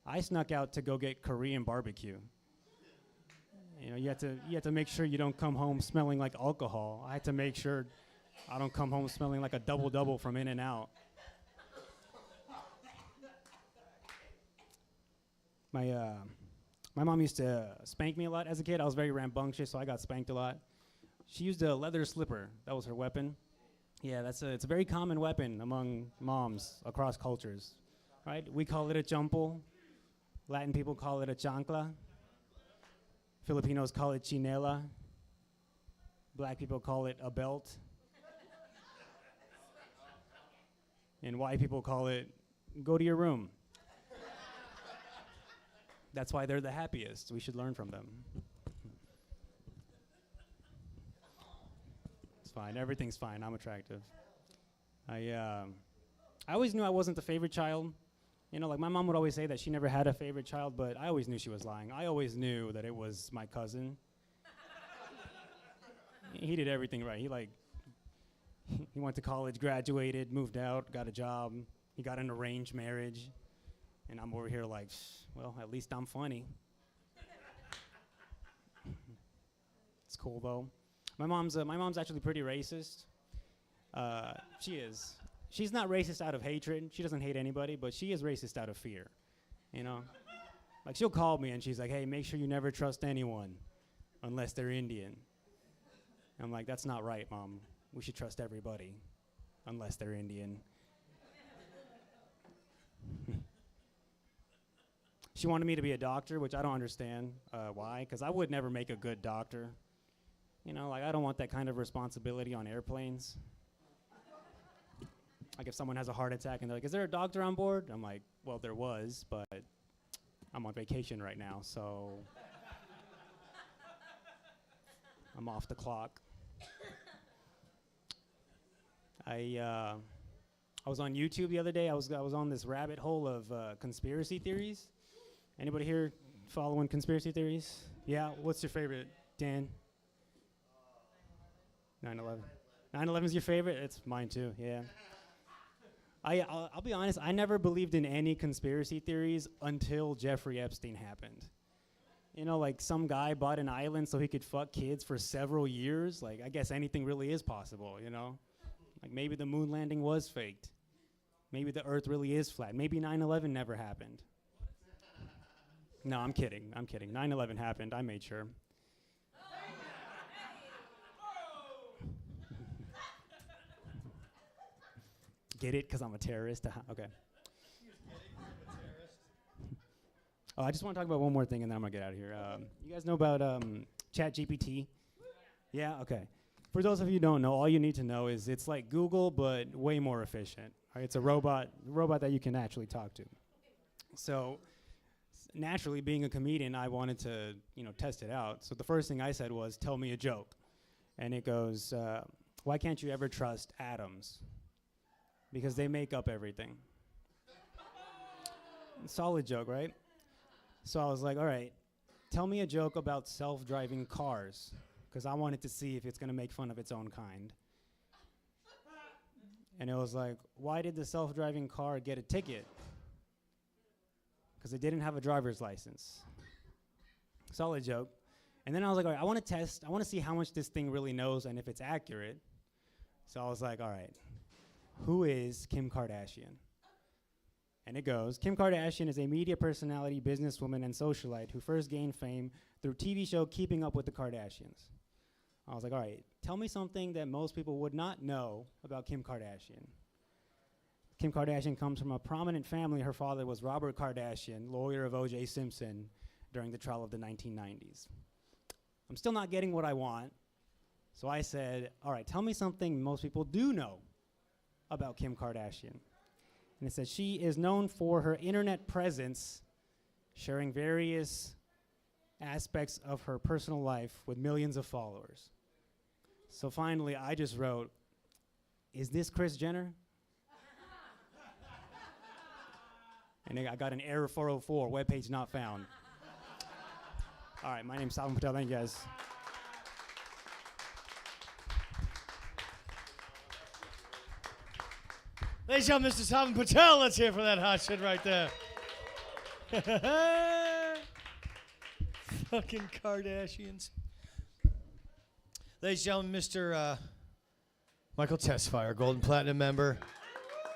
I snuck out to go get Korean barbecue. You know, you have to make sure you don't come home smelling like alcohol. I had to make sure I don't come home smelling like a double-double from In-N-Out. My mom used to spank me a lot as a kid. I was very rambunctious, so I got spanked a lot. She used a leather slipper. That was her weapon. Yeah, it's a very common weapon among moms across cultures, right? We call it a champol. Latin people call it a chancla. Filipinos call it chinela. Black people call it a belt. And white people call it go to your room. That's why they're the happiest. We should learn from them. It's fine. Everything's fine. I'm attractive. I always knew I wasn't the favorite child. You know, like my mom would always say that she never had a favorite child, but I always knew she was lying. I always knew that it was my cousin. He did everything right. He went to college, graduated, moved out, got a job. He got an arranged marriage. And I'm over here like, well, at least I'm funny. It's cool though. My mom's actually pretty racist. She is. She's not racist out of hatred. She doesn't hate anybody, but she is racist out of fear. You know? Like she'll call me and she's like, hey, make sure you never trust anyone unless they're Indian. I'm like, that's not right, Mom. We should trust everybody unless they're Indian. She wanted me to be a doctor, which I don't understand why, because I would never make a good doctor. You know, like I don't want that kind of responsibility on airplanes. Like if someone has a heart attack and they're like, is there a doctor on board? I'm like, well, there was, but I'm on vacation right now, so I'm off the clock. I was on YouTube the other day. I was on this rabbit hole of conspiracy theories. Anybody here following conspiracy theories? Yeah, what's your favorite, Dan? 9/11. 9/11 is your favorite? It's mine too, yeah. I'll be honest, I never believed in any conspiracy theories until Jeffrey Epstein happened. You know, like some guy bought an island so he could fuck kids for several years. Like, I guess anything really is possible, you know? Like maybe the moon landing was faked. Maybe the earth really is flat. Maybe 9/11 never happened. No, I'm kidding. 9/11 happened. I made sure. Get it? Because I'm a terrorist? Okay. Oh, I just want to talk about one more thing, and then I'm going to get out of here. You guys know about ChatGPT? Yeah? Okay. For those of you who don't know, all you need to know is it's like Google, but way more efficient. Right? It's a robot that you can actually talk to. So naturally, being a comedian, I wanted to, test it out. So the first thing I said was, tell me a joke. And it goes, why can't you ever trust atoms? Because they make up everything. Solid joke, right? So I was like, all right, tell me a joke about self-driving cars, because I wanted to see if it's going to make fun of its own kind. And it was like, why did the self-driving car get a ticket? Because it didn't have a driver's license. Solid joke. And then I was like, all right, I want to see how much this thing really knows and if it's accurate. So I was like, all right, who is Kim Kardashian? And it goes, Kim Kardashian is a media personality, businesswoman, and socialite who first gained fame through TV show Keeping Up with the Kardashians. I was like, all right, tell me something that most people would not know about Kim Kardashian. Kim Kardashian comes from a prominent family. Her father was Robert Kardashian, lawyer of O.J. Simpson during the trial of the 1990s. I'm still not getting what I want. So I said, all right, tell me something most people do know about Kim Kardashian. And it says she is known for her internet presence, sharing various aspects of her personal life with millions of followers. So finally, I just wrote, is this Kris Jenner? And I got an error 404, webpage not found. All right, my name's Saavan Patel. Thank you, guys. Ladies and gentlemen, Mr. Saavan Patel, let's hear for that hot shit right there. Fucking Kardashians. Ladies and gentlemen, Mr. Michael Tesfaye, Golden Platinum member.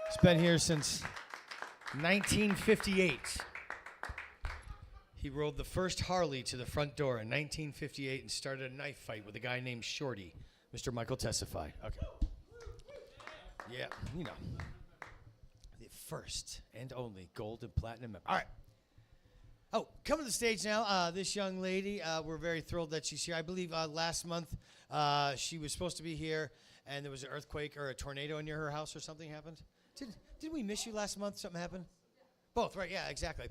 He's been here since 1958. He rode the first Harley to the front door in 1958 and started a knife fight with a guy named Shorty. Mr. Michael Tesfaye. Okay. Yeah, you know. The first and only Gold and Platinum member. All right. Oh, coming to the stage now, this young lady. We're very thrilled that she's here. I believe last month she was supposed to be here, and there was an earthquake or a tornado near her house or something happened. Did we miss you last month? Something happened? Both, right? Yeah, exactly.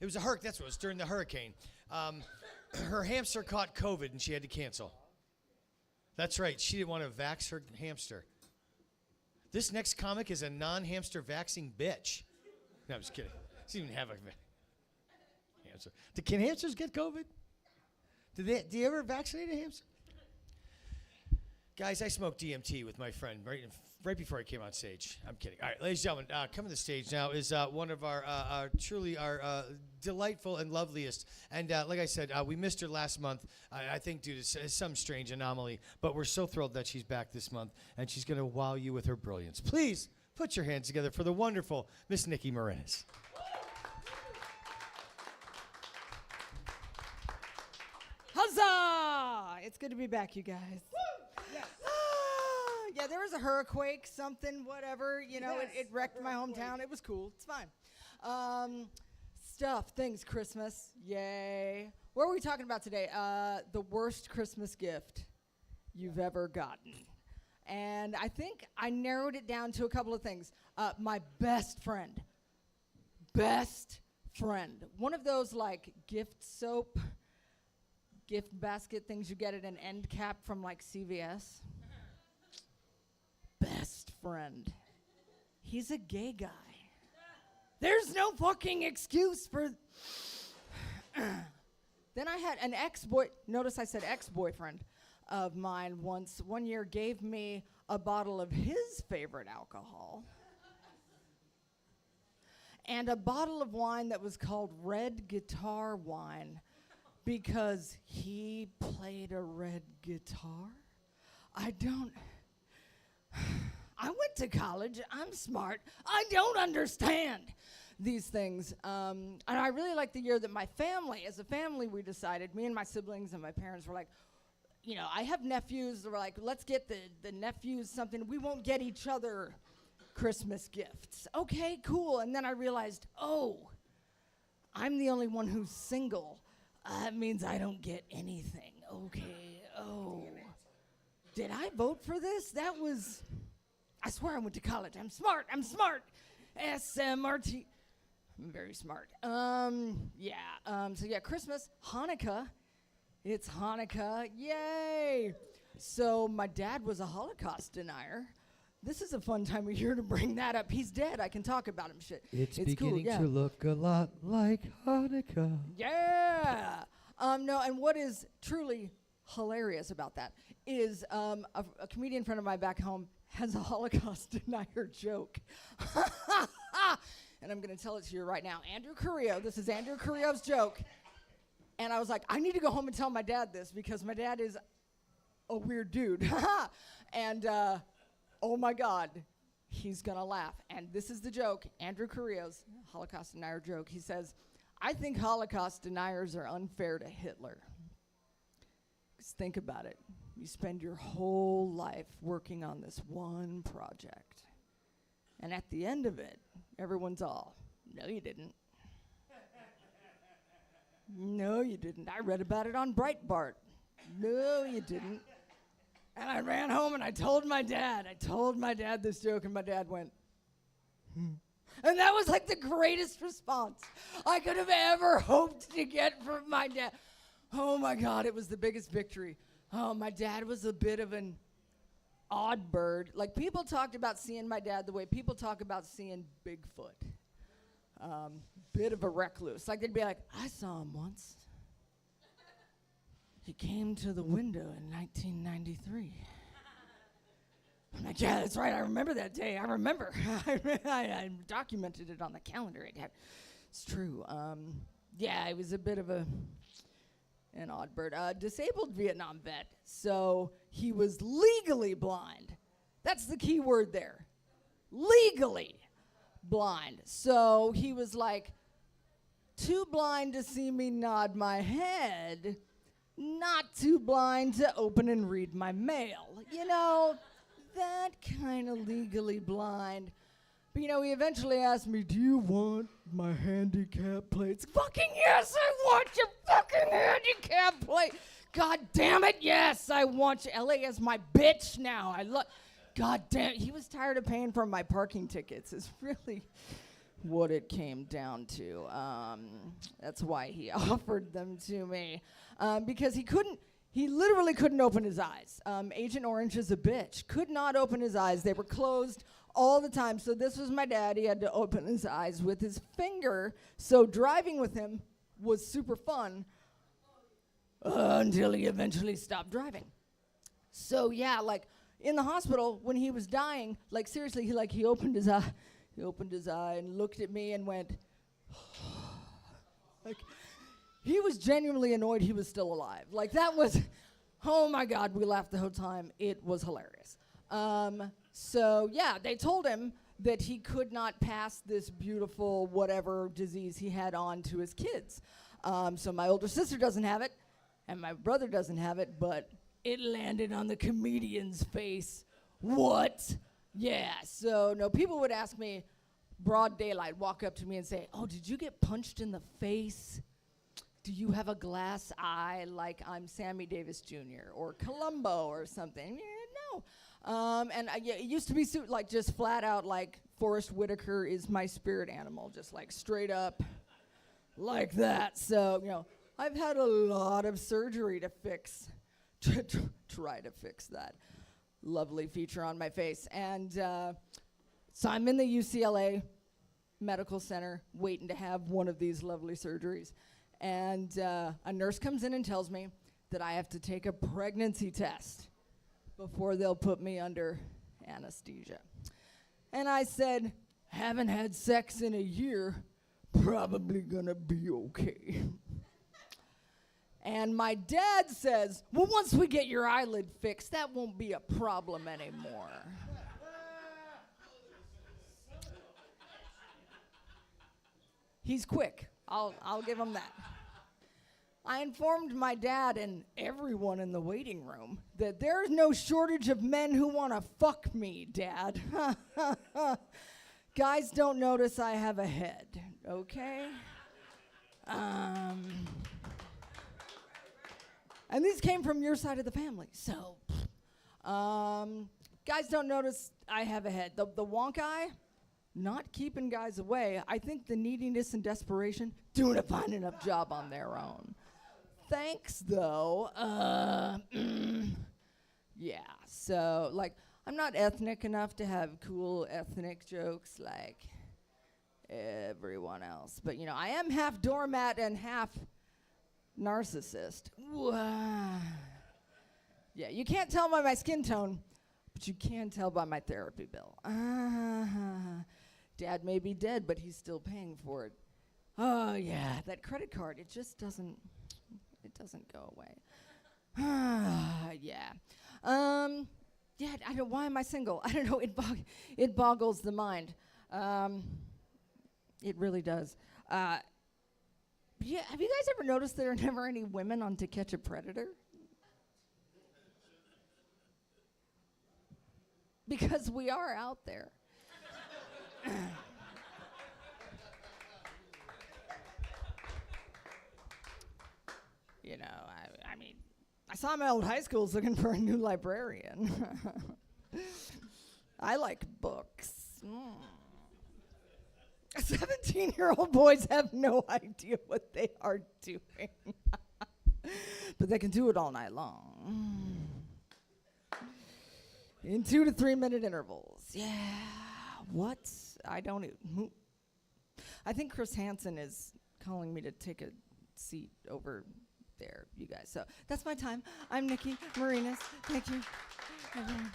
It was a hurricane. That's what it was, during the hurricane. Her hamster caught COVID, and she had to cancel. That's right. She didn't want to vax her hamster. This next comic is a non-hamster vaxing bitch. No, I'm just kidding. She didn't even have a hamster. Can hamsters get COVID? Do you ever vaccinate a hamster? Guys, I smoked DMT with my friend right before I came on stage. I'm kidding. All right, ladies and gentlemen, coming to the stage now is one of our truly delightful and loveliest. And like I said, we missed her last month, I think due to some strange anomaly. But we're so thrilled that she's back this month, and she's going to wow you with her brilliance. Please put your hands together for the wonderful Miss Niki Marinis. Huzzah! It's good to be back, you guys. Yeah, there was a hurricane, something, whatever. You know, it wrecked my hometown. It was cool. It's fine. Things, Christmas. Yay. What are we talking about today? The worst Christmas gift you've ever gotten. And I think I narrowed it down to a couple of things. My best friend. Best friend. One of those, like, gift soap, gift basket things you get at an end cap from, like, CVS. Best friend. He's a gay guy. There's no fucking excuse for... Then I had an notice I said ex-boyfriend of mine one year gave me a bottle of his favorite alcohol and a bottle of wine that was called Red Guitar Wine because he played a red guitar. I went to college. I'm smart. I don't understand these things. And I really like the year that my family, as a family, we decided, me and my siblings and my parents were like, you know, I have nephews. They were like, let's get the nephews something. We won't get each other Christmas gifts. Okay, cool. And then I realized, oh, I'm the only one who's single. That means I don't get anything. Okay, oh. Did I vote for this? I swear I went to college. I'm smart. SMRT. I'm very smart. So Christmas, Hanukkah. It's Hanukkah. Yay. So my dad was a Holocaust denier. This is a fun time of year to bring that up. He's dead. I can talk about him shit. It's cool, beginning yeah. to look a lot like Hanukkah. Yeah. No, and what is truly hilarious about that is a comedian friend of mine back home has a Holocaust denier joke. And I'm going to tell it to you right now. Andrew Carrillo, this is Andrew Carrillo's joke. And I was like, I need to go home and tell my dad this because my dad is a weird dude. And oh my God, he's going to laugh. And this is the joke, Andrew Carrillo's Holocaust denier joke. He says, I think Holocaust deniers are unfair to Hitler. Just think about it. You spend your whole life working on this one project. And at the end of it, everyone's all, no, you didn't. No, you didn't. I read about it on Breitbart. No, you didn't. And I ran home and I told my dad. I told my dad this joke, and my dad went, And that was like the greatest response I could have ever hoped to get from my dad. Oh my God, it was the biggest victory. Oh, my dad was a bit of an odd bird. Like, people talked about seeing my dad the way people talk about seeing Bigfoot. Bit of a recluse. Like, they'd be like, I saw him once. He came to the window in 1993. I'm like, yeah, that's right. I remember that day. I remember. I documented it on the calendar. It's true. Yeah, he was a bit of an odd bird. Disabled Vietnam vet. So he was legally blind. That's the key word there. Legally blind. So he was like, too blind to see me nod my head, not too blind to open and read my mail. You know, that kind of legally blind. But, you know, he eventually asked me, do you want my handicap plates? Fucking yes, I want your fucking handicap plate. God damn it, yes, I want you. LA is my bitch now. God damn, he was tired of paying for my parking tickets. It's really what it came down to. That's why he offered them to me. Because he literally couldn't open his eyes. Agent Orange is a bitch. Could not open his eyes. They were closed all the time. So this was my dad. He had to open his eyes with his finger. So driving with him was super fun until he eventually stopped driving. So yeah, like in the hospital when he was dying, like seriously, he opened his eye. He opened his eye and looked at me and went, like, he was genuinely annoyed he was still alive. Like, that was, oh my God, we laughed the whole time. It was hilarious. So, yeah, they told him that he could not pass this beautiful whatever disease he had on to his kids. So my older sister doesn't have it, and my brother doesn't have it, but it landed on the comedian's face. What? Yeah, so no, people would ask me, broad daylight, walk up to me and say, oh, did you get punched in the face? Do you have a glass eye like I'm Sammy Davis Jr. or Columbo or something? Yeah, no. And it used to be like just flat out like Forrest Whitaker is my spirit animal, just like straight up like that. So, you know, I've had a lot of surgery to try to fix that lovely feature on my face. And so I'm in the UCLA Medical Center waiting to have one of these lovely surgeries. And a nurse comes in and tells me that I have to take a pregnancy test before they'll put me under anesthesia. And I said, haven't had sex in a year, probably gonna be okay. And my dad says, well, once we get your eyelid fixed, that won't be a problem anymore. He's quick. I'll give him that. I informed my dad and everyone in the waiting room that there's no shortage of men who want to fuck me, Dad. Guys don't notice I have a head, okay? And these came from your side of the family, so. Guys don't notice I have a head. The wonk eye, not keeping guys away. I think the neediness and desperation doing a fine enough job on their own. Thanks, though. Yeah, so, like, I'm not ethnic enough to have cool ethnic jokes like everyone else. But, you know, I am half doormat and half narcissist. Yeah, you can't tell by my skin tone, but you can tell by my therapy bill. Dad may be dead, but he's still paying for it. Oh, yeah, that credit card, it just doesn't go away. Yeah. Yeah, I don't, why am I single? I don't know, it boggles the mind. It really does. Yeah, have you guys ever noticed there are never any women on To Catch a Predator? Because we are out there. You know, I mean, I saw my old high schools looking for a new librarian. I like books. 17-year-old boys have no idea what they are doing. But they can do it all night long. In 2 to 3 minute intervals. Yeah. What? I don't even. I think Chris Hansen is calling me to take a seat over there, you guys. So that's my time. I'm Niki Marinis. Thank you. Everyone.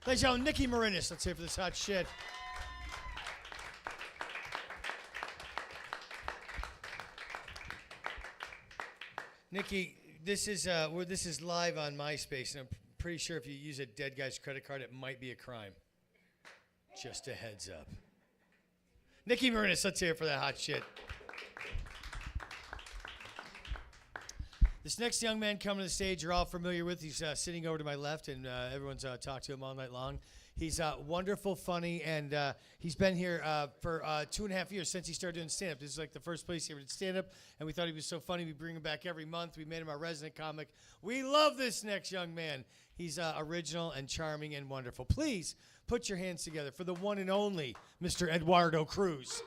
Ladies and gentlemen, Niki Marinis. Let's hear it for this hot shit. Niki, this is live on MySpace, and I'm pretty sure if you use a dead guy's credit card, it might be a crime. Just a heads up. Niki Marinis, let's hear it for that hot shit. This next young man coming to the stage, you're all familiar with. He's sitting over to my left, and everyone's talked to him all night long. He's wonderful, funny, and he's been here for 2.5 years since he started doing stand-up. This is like the first place he ever did stand-up, and we thought he was so funny. We bring him back every month. We made him our resident comic. We love this next young man. He's original and charming and wonderful. Please put your hands together for the one and only Mr. Eduardo Cruz.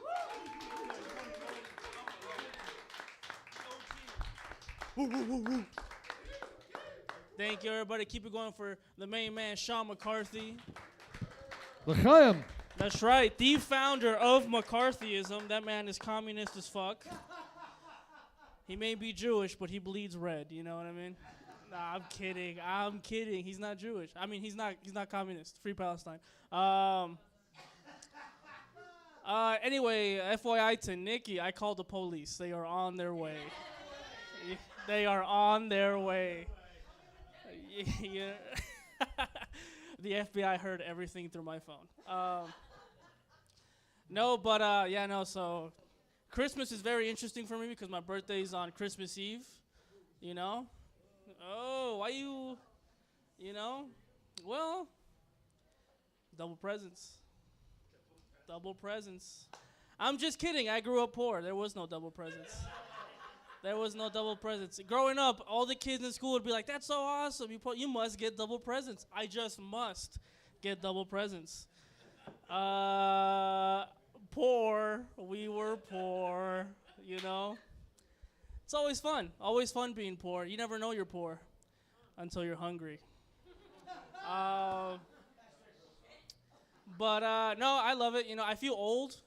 Thank you, everybody. Keep it going for the main man, Sean McCarthy. L'chaim. That's right, the founder of McCarthyism. That man is communist as fuck. He may be Jewish, but he bleeds red. You know what I mean? Nah, I'm kidding. He's not Jewish. I mean, he's not communist. Free Palestine. Anyway, FYI to Niki, I called the police. They are on their way. They are on their way. Yeah. The FBI heard everything through my phone. So Christmas is very interesting for me because my birthday is on Christmas Eve, you know? Oh, why you know? Well, double presents. Double presents. I'm just kidding. I grew up poor. There was no double presents. There was no double presents. Growing up, all the kids in school would be like, that's so awesome. You must get double presents. I just must get double presents. Poor. We were poor, you know. It's always fun. Always fun being poor. You never know you're poor until you're hungry. No, I love it. You know, I feel old.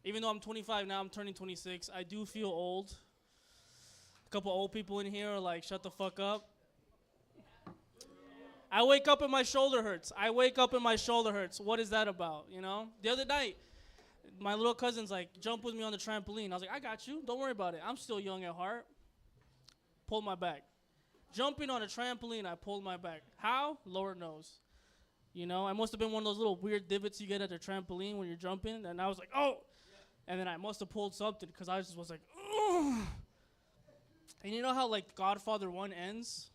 Even though I'm 25 now, I'm turning 26. I do feel old. A couple old people in here are like, shut the fuck up. I wake up and my shoulder hurts. What is that about, you know? The other night, my little cousin's like, jump with me on the trampoline. I was like, I got you. Don't worry about it. I'm still young at heart. Pulled my back. Jumping on a trampoline, I pulled my back. How? Lord knows. You know, I must have been one of those little weird divots you get at the trampoline when you're jumping. And I was like, oh. And then I must have pulled something because I just was like, oh. And you know how, like, Godfather 1 ends?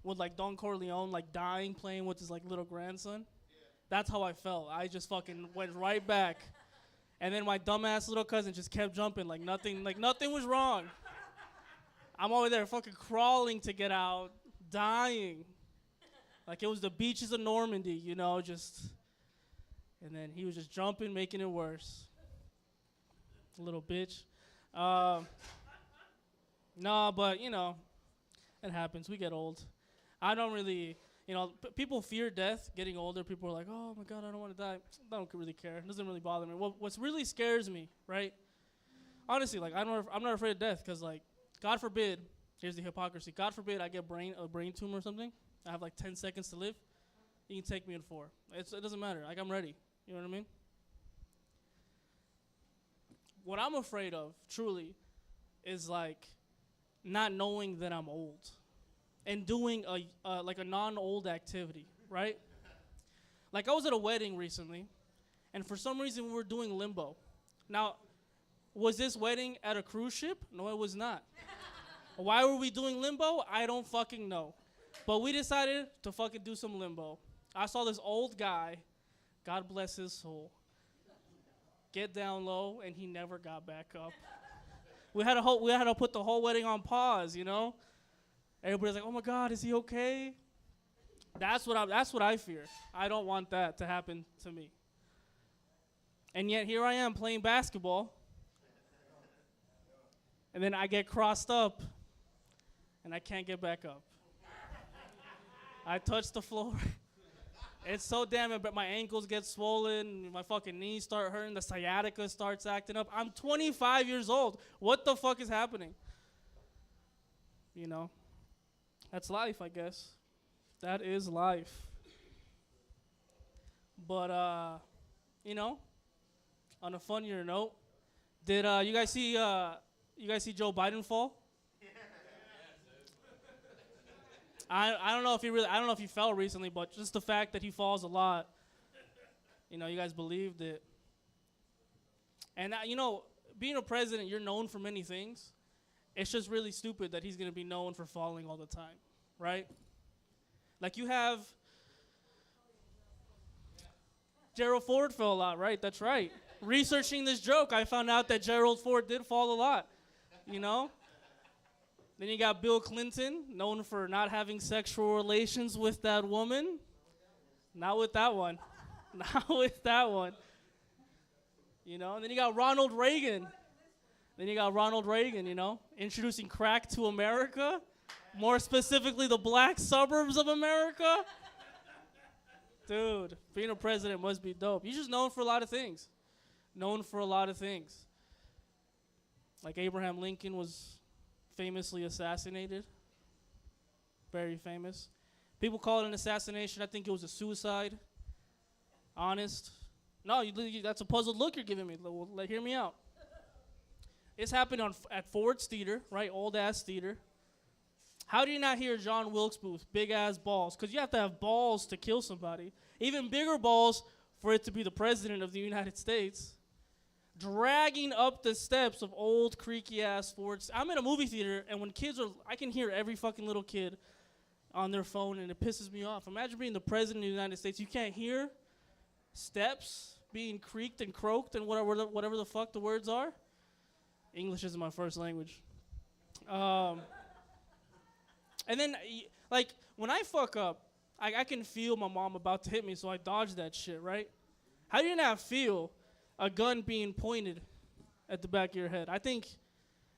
With, like, Don Corleone, like, dying, playing with his, like, little grandson? Yeah. That's how I felt. I just fucking went right back. And then my dumbass little cousin just kept jumping like nothing was wrong. I'm over there fucking crawling to get out, dying. Like it was the beaches of Normandy, you know, just. And then he was just jumping, making it worse. Little bitch. No, but, you know, it happens. We get old. I don't really, you know, people fear death, getting older. People are like, oh, my God, I don't want to die. I don't really care. It doesn't really bother me. What really scares me, right? Honestly, like, I'm not afraid of death because, like, God forbid, here's the hypocrisy. God forbid I get a brain tumor or something. I have, like, 10 seconds to live. You can take me in 4. It doesn't matter. Like, I'm ready. You know what I mean? What I'm afraid of, truly, is, like, not knowing that I'm old and doing a non-old activity, right? Like, I was at a wedding recently, and for some reason, we were doing limbo. Now, was this wedding at a cruise ship? No, it was not. Why were we doing limbo? I don't fucking know. But we decided to fucking do some limbo. I saw this old guy, God bless his soul, get down low, and he never got back up. We had to put the whole wedding on pause, you know? Everybody's like, oh my God, is he okay? That's what I fear. I don't want that to happen to me. And yet here I am playing basketball. And then I get crossed up. And I can't get back up. I touch the floor. It's so damn but my ankles get swollen, my fucking knees start hurting, the sciatica starts acting up. I'm 25 years old. What the fuck is happening? You know? That's life, I guess. That is life. But you know, on a funnier note, did you guys see Joe Biden fall? I don't know if he fell recently, but just the fact that he falls a lot, you know, you guys believed it. And you know, being a president, you're known for many things. It's just really stupid that he's gonna be known for falling all the time, right? Like you have Gerald Ford fell a lot, right? That's right. Researching this joke, I found out that Gerald Ford did fall a lot, you know? Then you got Bill Clinton, known for not having sexual relations with that woman. Not with that one. Not with that one. You know, and then you got Ronald Reagan. You know, introducing crack to America. More specifically, the black suburbs of America. Dude, being a president must be dope. You're just known for a lot of things. Like Abraham Lincoln was famously assassinated. Very famous. People call it an assassination. I think it was a suicide. Honest. No, that's a puzzled look you're giving me. Hear me out. It's happened at Ford's Theater, right? Old-ass theater. How do you not hear John Wilkes Booth, big-ass balls? Because you have to have balls to kill somebody. Even bigger balls for it to be the president of the United States. Dragging up the steps of old creaky-ass Ford's. I'm in a movie theater, and when kids are, I can hear every fucking little kid on their phone, and it pisses me off. Imagine being the president of the United States. You can't hear steps being creaked and croaked and whatever the fuck the words are. English isn't my first language. And then, like, when I fuck up, I can feel my mom about to hit me, so I dodge that shit, right? How do you not feel a gun being pointed at the back of your head? I think,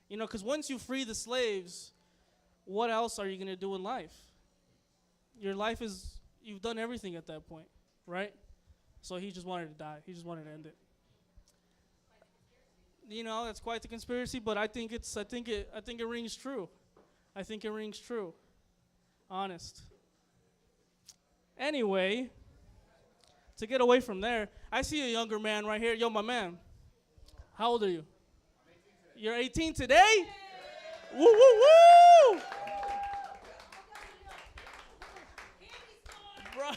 you know, because once you free the slaves, what else are you going to do in life? Your life is, you've done everything at that point, right? So he just wanted to die. He just wanted to end it. You know, that's quite the conspiracy, but I think it rings true. I think it rings true. Honest. Anyway, to get away from there, I see a younger man right here. Yo, my man. How old are you? You're 18 today? Woo, woo, woo! Bro,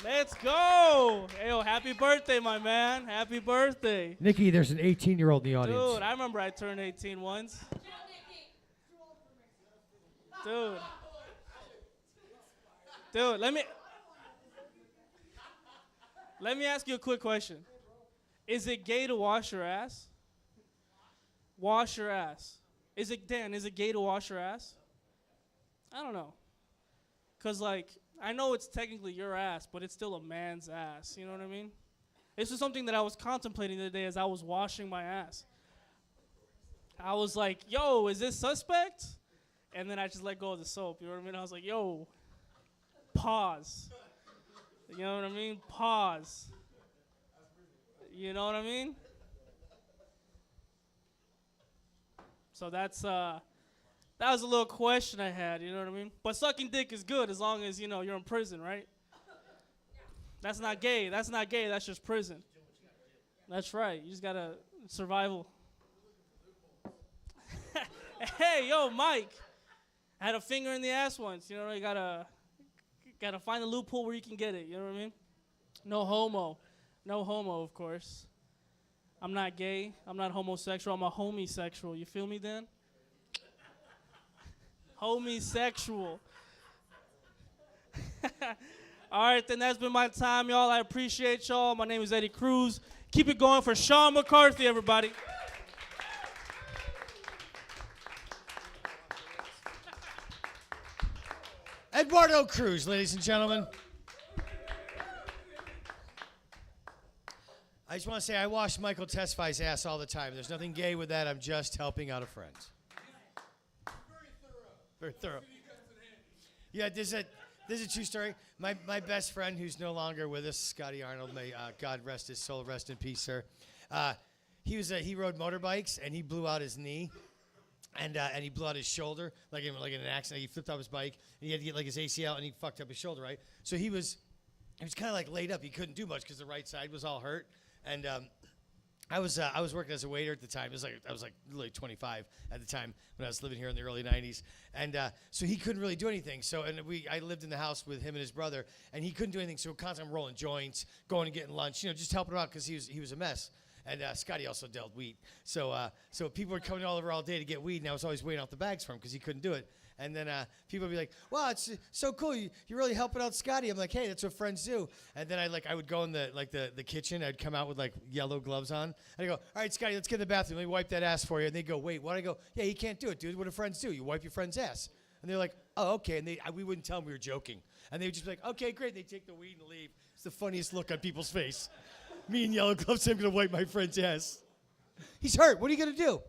let's go. Hey, yo, happy birthday, my man. Happy birthday. Nikki, there's an 18-year-old in the audience. Dude, I remember I turned 18 once. Dude, let me ask you a quick question. Is it gay to wash your ass? Wash your ass. Is it gay to wash your ass? I don't know. Because, like, I know it's technically your ass, but it's still a man's ass. You know what I mean? This is something that I was contemplating the other day as I was washing my ass. I was like, yo, is this suspect? And then I just let go of the soap. You know what I mean? I was like, yo, pause. You know what I mean? Pause. You know what I mean? So that was a little question I had, you know what I mean? But sucking dick is good as long as, you know, you're in prison, right? That's not gay. That's just prison. That's right. You just gotta survival. Hey, yo, Mike. I had a finger in the ass once. You know, you gotta find a loophole where you can get it. You know what I mean? No homo, of course. I'm not gay. I'm not homosexual. I'm a homosexual. You feel me, Dan? Homosexual. All right, then that's been my time, y'all. I appreciate y'all. My name is Eddie Cruz. Keep it going for Sean McCarthy, everybody. Eduardo Cruz, ladies and gentlemen. I just want to say I wash Michael Tesfai's ass all the time. There's nothing gay with that. I'm just helping out a friend. Very thorough. Yeah, there's a true story. My best friend, who's no longer with us, Scotty Arnold, may God rest his soul, rest in peace, sir. He rode motorbikes and he blew out his knee, and he blew out his shoulder like in an accident. He flipped off his bike and he had to get like his ACL and he fucked up his shoulder, right? So he was kind of like laid up. He couldn't do much because the right side was all hurt. And I was working as a waiter at the time. I was like literally 25 at the time when I was living here in the early 90s. And so he couldn't really do anything. So I lived in the house with him and his brother, and he couldn't do anything. So constantly rolling joints, going and getting lunch, just helping him out because he was a mess. And Scotty also dealt weed. So people were coming all over all day to get weed, and I was always waiting out the bags for him because he couldn't do it. And then people would be like, "Wow, it's so cool! You're really helping out Scotty." I'm like, "Hey, that's what friends do." And then I would go in the kitchen. I'd come out with like yellow gloves on. I'd go, "All right, Scotty, let's get in the bathroom. Let me wipe that ass for you." And they go, "Wait, what?" I go, "Yeah, you can't do it, dude. What do friends do? You wipe your friend's ass." And they're like, "Oh, okay." And we wouldn't tell them we were joking. And they would just be like, "Okay, great." And they take the weed and leave. It's the funniest look on people's face. Me in yellow gloves. I'm gonna wipe my friend's ass. He's hurt. What are you gonna do?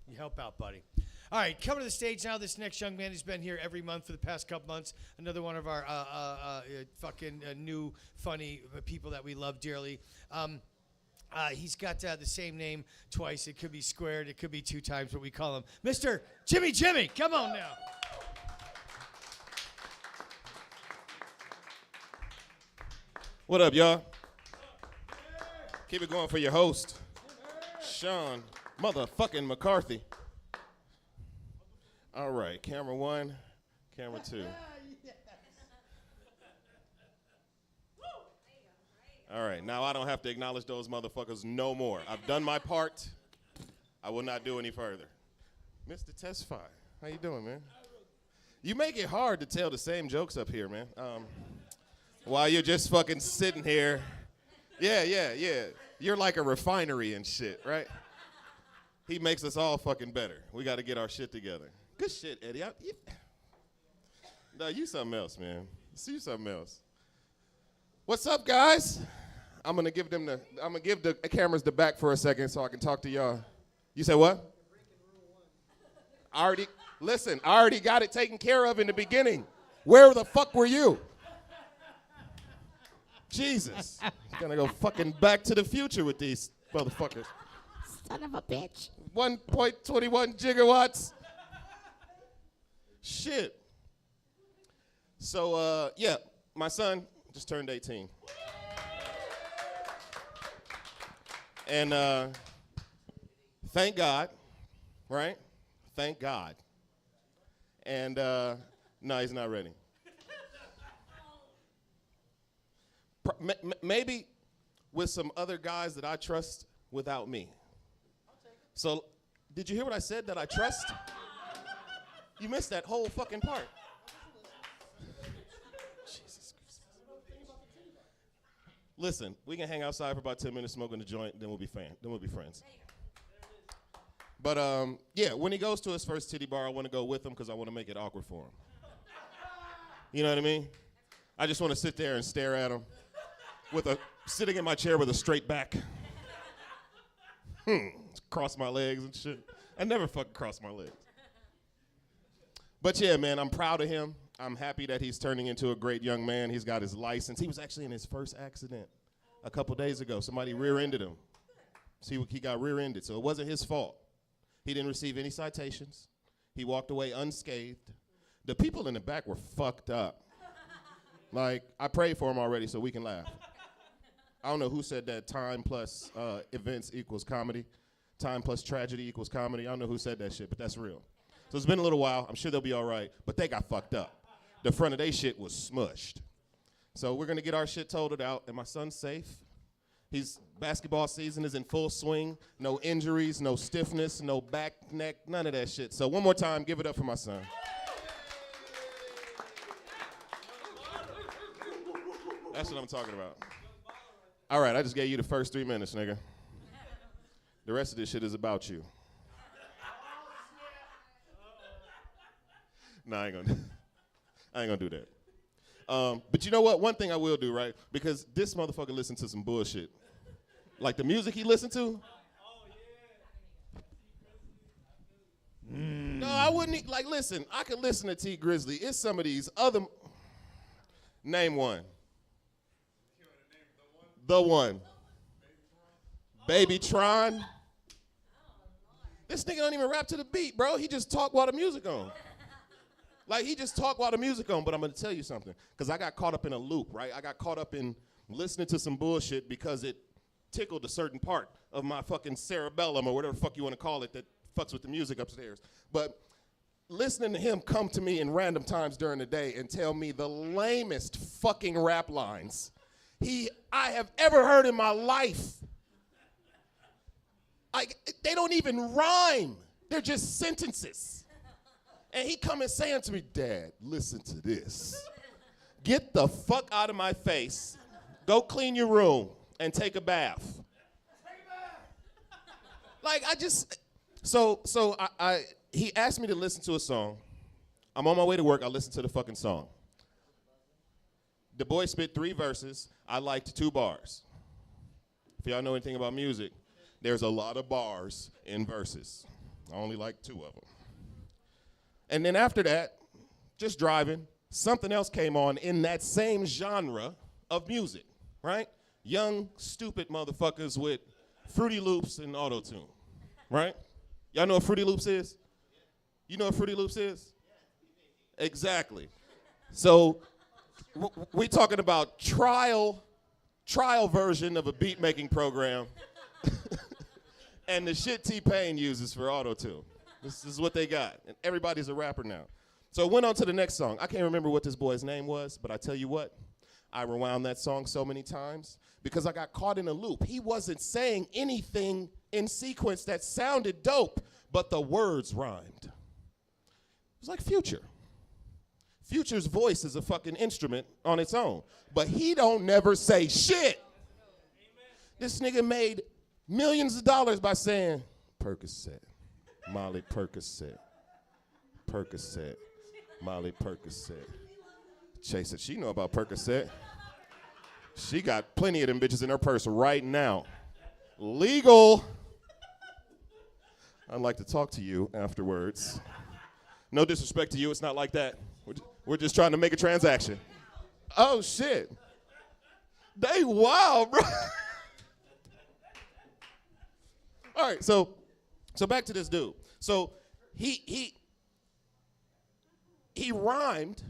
You help out, buddy. All right, coming to the stage now, this next young man who's been here every month for the past couple months. Another one of our fucking new, funny people that we love dearly. He's got the same name twice. It could be squared. It could be 2 times, but we call him Mr. Jimmy. Come on now. What up, y'all? Keep it going for your host, Sean motherfucking McCarthy. All right, camera 1, camera 2. All right, now I don't have to acknowledge those motherfuckers no more. I've done my part. I will not do any further. Mr. Tesfai, how you doing, man? You make it hard to tell the same jokes up here, man. While you're just fucking sitting here. Yeah. You're like a refinery and shit, right? He makes us all fucking better. We got to get our shit together. Good shit, Eddie. No, you something else, man. See something else. What's up, guys? I'm gonna give the cameras the back for a second so I can talk to y'all. You said what? I already got it taken care of in the beginning. Where the fuck were you? Jesus. Gonna go fucking Back to the Future with these motherfuckers. Son of a bitch. 1.21 gigawatts. Shit. So, yeah, my son just turned 18. And thank God, right? Thank God. And no, he's not ready. Maybe with some other guys that I trust without me. So, did you hear what I said, that I trust? You missed that whole fucking part. Jesus Christ. Listen, we can hang outside for about 10 minutes smoking the joint, then we'll be friends. But yeah, when he goes to his first titty bar, I want to go with him because I want to make it awkward for him. You know what I mean? I just want to sit there and stare at him sitting in my chair with a straight back. Cross my legs and shit. I never fucking cross my legs. But yeah, man, I'm proud of him. I'm happy that he's turning into a great young man. He's got his license. He was actually in his first accident a couple days ago. Somebody rear-ended him. So he got rear-ended, so it wasn't his fault. He didn't receive any citations. He walked away unscathed. The people in the back were fucked up. Like, I prayed for him already so we can laugh. I don't know who said that time plus events equals comedy. Time plus tragedy equals comedy. I don't know who said that shit, but that's real. So it's been a little while. I'm sure they'll be all right, but they got fucked up. The front of their shit was smushed. So we're going to get our shit totaled out, and my son's safe. Basketball season is in full swing. No injuries, no stiffness, no back, neck, none of that shit. So one more time, give it up for my son. That's what I'm talking about. All right, I just gave you the first 3 minutes, nigga. The rest of this shit is about you. Nah, I ain't gonna. I ain't gonna do that. But you know what? One thing I will do, right? Because this motherfucker listened to some bullshit. Like the music he listened to. No, I wouldn't. Like, listen, I could listen to T Grizzly. It's some of these other. Name one. The one. Baby Tron. This nigga don't even rap to the beat, bro. He just talk while the music on. Like, he just talk while the music on, but I'm gonna tell you something. Because I got caught up in a loop, right? I got caught up in listening to some bullshit because it tickled a certain part of my fucking cerebellum or whatever the fuck you want to call it that fucks with the music upstairs. But listening to him come to me in random times during the day and tell me the lamest fucking rap lines I have ever heard in my life. Like, they don't even rhyme. They're just sentences. And he come and saying to me, Dad, listen to this. Get the fuck out of my face. Go clean your room and take a bath. Like, I just, he asked me to listen to a song. I'm on my way to work, I listen to the fucking song. The boy spit 3 verses, I liked 2 bars. If y'all know anything about music, there's a lot of bars in verses. I only like 2 of them. And then after that, just driving, something else came on in that same genre of music, right? Young, stupid motherfuckers with Fruity Loops and auto-tune, right? Y'all know what Fruity Loops is? You know what Fruity Loops is? Exactly. So we talking about trial version of a beat-making program and the shit T-Pain uses for auto-tune. This is what they got, and everybody's a rapper now. So it went on to the next song. I can't remember what this boy's name was, but I tell you what, I rewound that song so many times because I got caught in a loop. He wasn't saying anything in sequence that sounded dope, but the words rhymed. It was like Future. Future's voice is a fucking instrument on its own, but he don't never say shit. This nigga made millions of dollars by saying, Percocet, Molly Percocet, Percocet, Molly Percocet. Chase it, she know about Percocet. She got plenty of them bitches in her purse right now. Legal. I'd like to talk to you afterwards. No disrespect to you, it's not like that. We're just trying to make a transaction. Oh shit. They wild, bro. All right, so back to this dude. So he rhymed,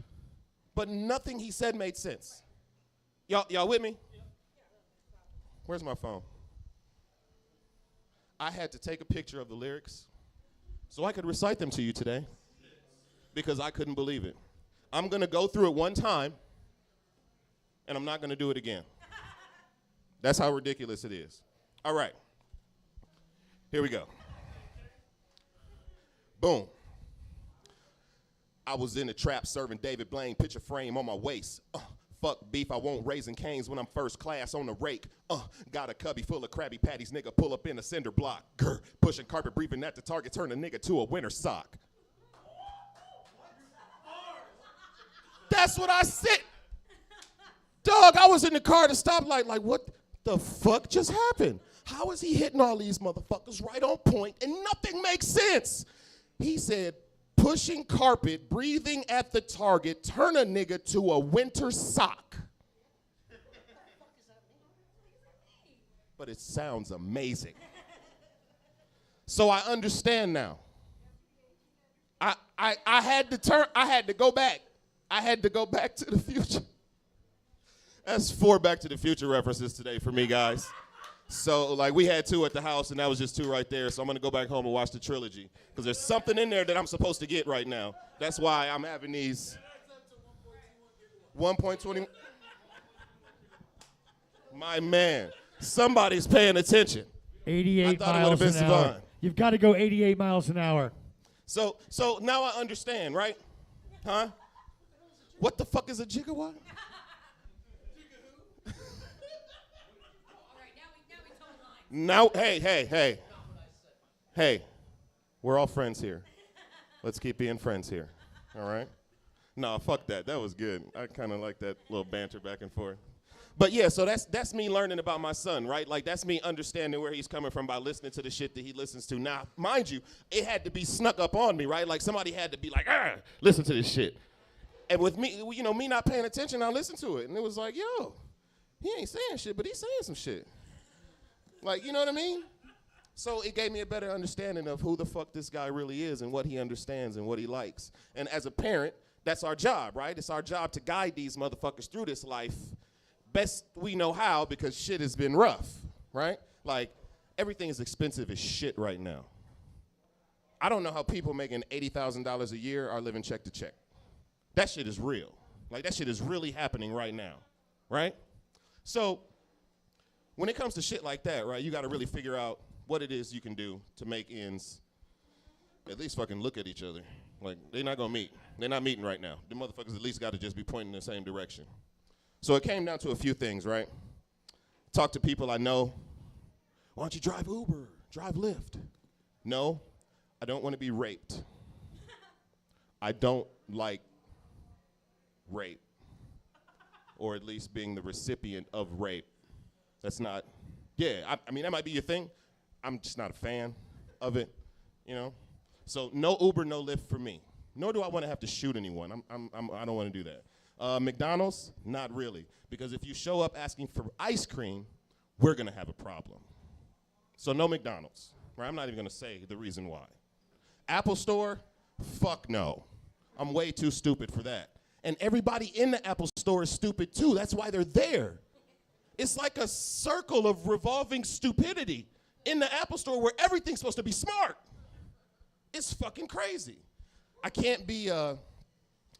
but nothing he said made sense. Y'all with me? Where's my phone? I had to take a picture of the lyrics so I could recite them to you today because I couldn't believe it. I'm gonna go through it one time and I'm not gonna do it again. That's how ridiculous it is. All right. Here we go. Boom. I was in the trap serving David Blaine, picture frame on my waist. Fuck beef, I won't Raising Cane's when I'm first class on the rake. Got a cubby full of Krabby Patties, nigga, pull up in a cinder block. Grr, pushing carpet, briefing at the target, turn a nigga to a winter sock. That's what I said. Dog, I was in the car at the stoplight like, what the fuck just happened? How is he hitting all these motherfuckers right on point and nothing makes sense? He said, pushing carpet, breathing at the target, turn a nigga to a winter sock. But it sounds amazing. So I understand now. I had to go back. I had to go back to the future. That's 4 Back to the Future references today for me, guys. So, like, we had 2 at the house, and that was just 2 right there. So I'm going to go back home and watch the trilogy. Because there's something in there that I'm supposed to get right now. That's why I'm having these 1.20. My man, somebody's paying attention. 88 I thought miles it would have been an hour. Saavan. You've got to go 88 miles an hour. So now I understand, right? Huh? What the fuck is a gigawatt? Now, hey. Hey, we're all friends here. Let's keep being friends here, all right? No, fuck that. That was good. I kind of like that little banter back and forth. But yeah, so that's me learning about my son, right? Like that's me understanding where he's coming from by listening to the shit that he listens to. Now, mind you, it had to be snuck up on me, right? Like somebody had to be like, listen to this shit. And with me, you know, me not paying attention, I listened to it. And it was like, yo, he ain't saying shit, but he's saying some shit. Like, you know what I mean? So it gave me a better understanding of who the fuck this guy really is and what he understands and what he likes. And as a parent, that's our job, right? It's our job to guide these motherfuckers through this life best we know how because shit has been rough, right? Like, everything is expensive as shit right now. I don't know how people making $80,000 a year are living check to check. That shit is real. Like, that shit is really happening right now, right? So, when it comes to shit like that, right, you gotta really figure out what it is you can do to make ends at least fucking look at each other. Like, they're not gonna meet. They're not meeting right now. The motherfuckers at least gotta just be pointing in the same direction. So it came down to a few things, right? Talk to people I know. Why don't you drive Uber, drive Lyft? No, I don't want to be raped. I don't like rape, or at least being the recipient of rape. That's not, yeah, I mean, that might be your thing. I'm just not a fan of it, you know? So no Uber, no Lyft for me. Nor do I want to have to shoot anyone. I don't want to do that. McDonald's, not really. Because if you show up asking for ice cream, we're going to have a problem. So no McDonald's, right? I'm not even going to say the reason why. Apple Store, fuck no. I'm way too stupid for that. And everybody in the Apple Store is stupid too. That's why they're there. It's like a circle of revolving stupidity in the Apple Store where everything's supposed to be smart. It's fucking crazy. I can't be a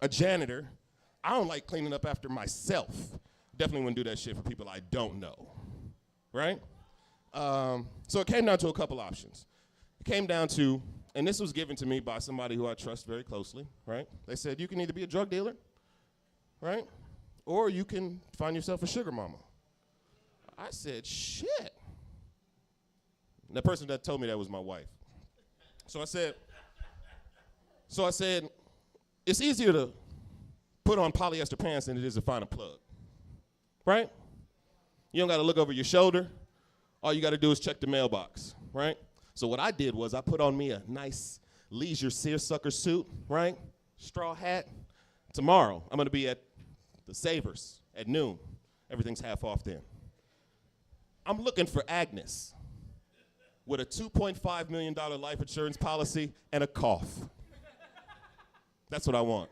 janitor. I don't like cleaning up after myself. Definitely wouldn't do that shit for people I don't know, right? So it came down to a couple options. It came down to, and this was given to me by somebody who I trust very closely, right? They said, you can either be a drug dealer, right? Or you can find yourself a sugar mama. I said, shit. And the person that told me that was my wife. So I said, it's easier to put on polyester pants than it is to find a plug, right? You don't gotta look over your shoulder. All you gotta do is check the mailbox, right? So what I did was I put on me a nice leisure seersucker suit, right? Straw hat. Tomorrow, I'm gonna be at the Savers at noon. Everything's half off then. I'm looking for Agnes with a $2.5 million life insurance policy and a cough. That's what I want.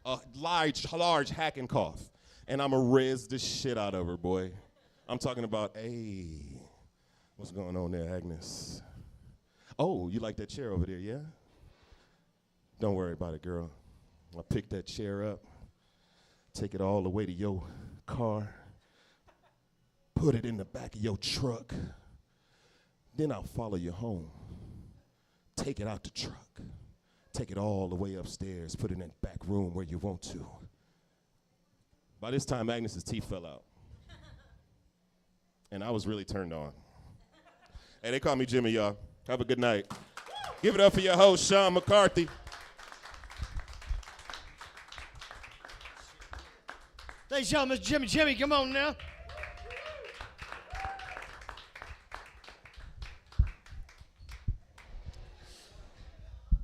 A large hacking cough. And I'ma riz the shit out of her, boy. I'm talking about, hey, what's going on there, Agnes? Oh, you like that chair over there, yeah? Don't worry about it, girl. I'll pick that chair up, take it all the way to your car, put it in the back of your truck, then I'll follow you home. Take it out the truck, take it all the way upstairs, put it in that back room where you want to. By this time, Agnes's teeth fell out. And I was really turned on. Hey, they call me Jimmy, y'all. Have a good night. Give it up for your host, Sean McCarthy. Ladies and gentlemen, Jimmy, come on now.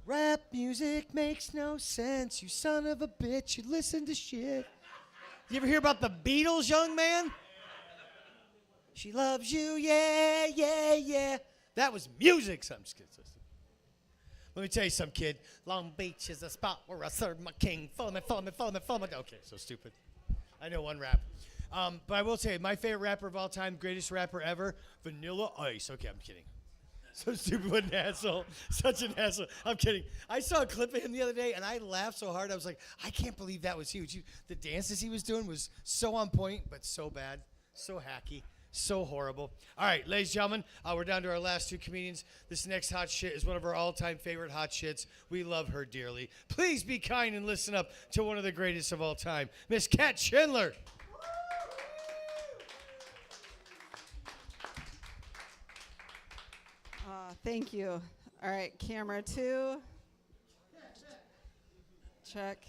Rap music makes no sense, you son of a bitch, you listen to shit. You ever hear about the Beatles, young man? She loves you, yeah, yeah, yeah. That was music. I'm just kidding. Let me tell you something, kid. Long Beach is a spot where I serve my king. Follow me, follow me, follow me, follow me. Okay, so stupid. I know one rap. But I will tell you, my favorite rapper of all time, greatest rapper ever, Vanilla Ice. Okay, I'm kidding. So stupid, what an asshole. Such an asshole. I'm kidding. I saw a clip of him the other day, and I laughed so hard. I was like, I can't believe that was huge. The dances he was doing was so on point, but so bad, so hacky. So horrible. All right, ladies and gentlemen, we're down to our last two comedians. This next hot shit is one of our all-time favorite hot shits. We love her dearly. Please be kind and listen up to one of the greatest of all time, Miss Kat Schindler. Thank you. All right, camera 2. Check.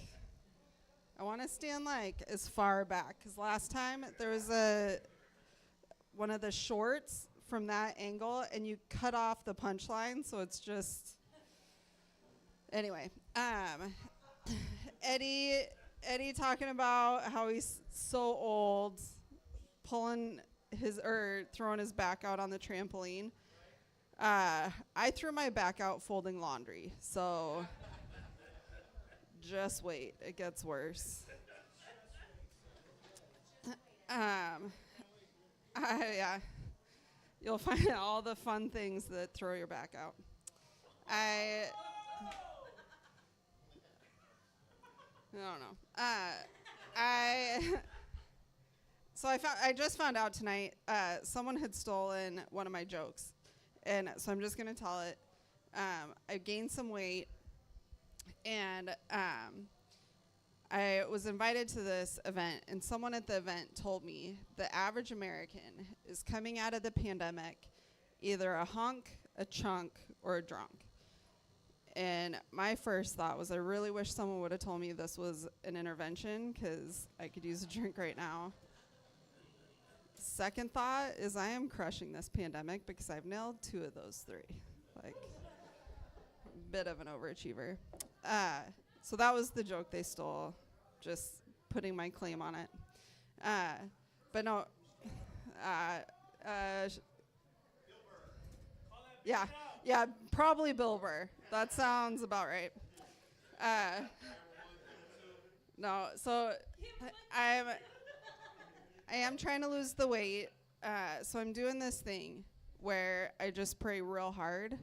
I want to stand like as far back, because last time there was one of the shorts from that angle, and you cut off the punchline, so it's just. Anyway, Eddie talking about how he's so old, throwing his back out on the trampoline. I threw my back out folding laundry, so just wait, it gets worse. Yeah, you'll find all the fun things that throw your back out. I don't know. So I just found out tonight someone had stolen one of my jokes, and so I'm just gonna tell it. I gained some weight, and I was invited to this event, and someone at the event told me the average American is coming out of the pandemic either a hunk, a chunk, or a drunk. And my first thought was I really wish someone would have told me this was an intervention, because I could use a drink right now. Second thought is I am crushing this pandemic because I've nailed 2 of those 3. Like, bit of an overachiever. So that was the joke they stole, just putting my claim on it. But no, yeah, probably Bill Burr. That sounds about right. No, so I am trying to lose the weight. So I'm doing this thing where I just pray real hard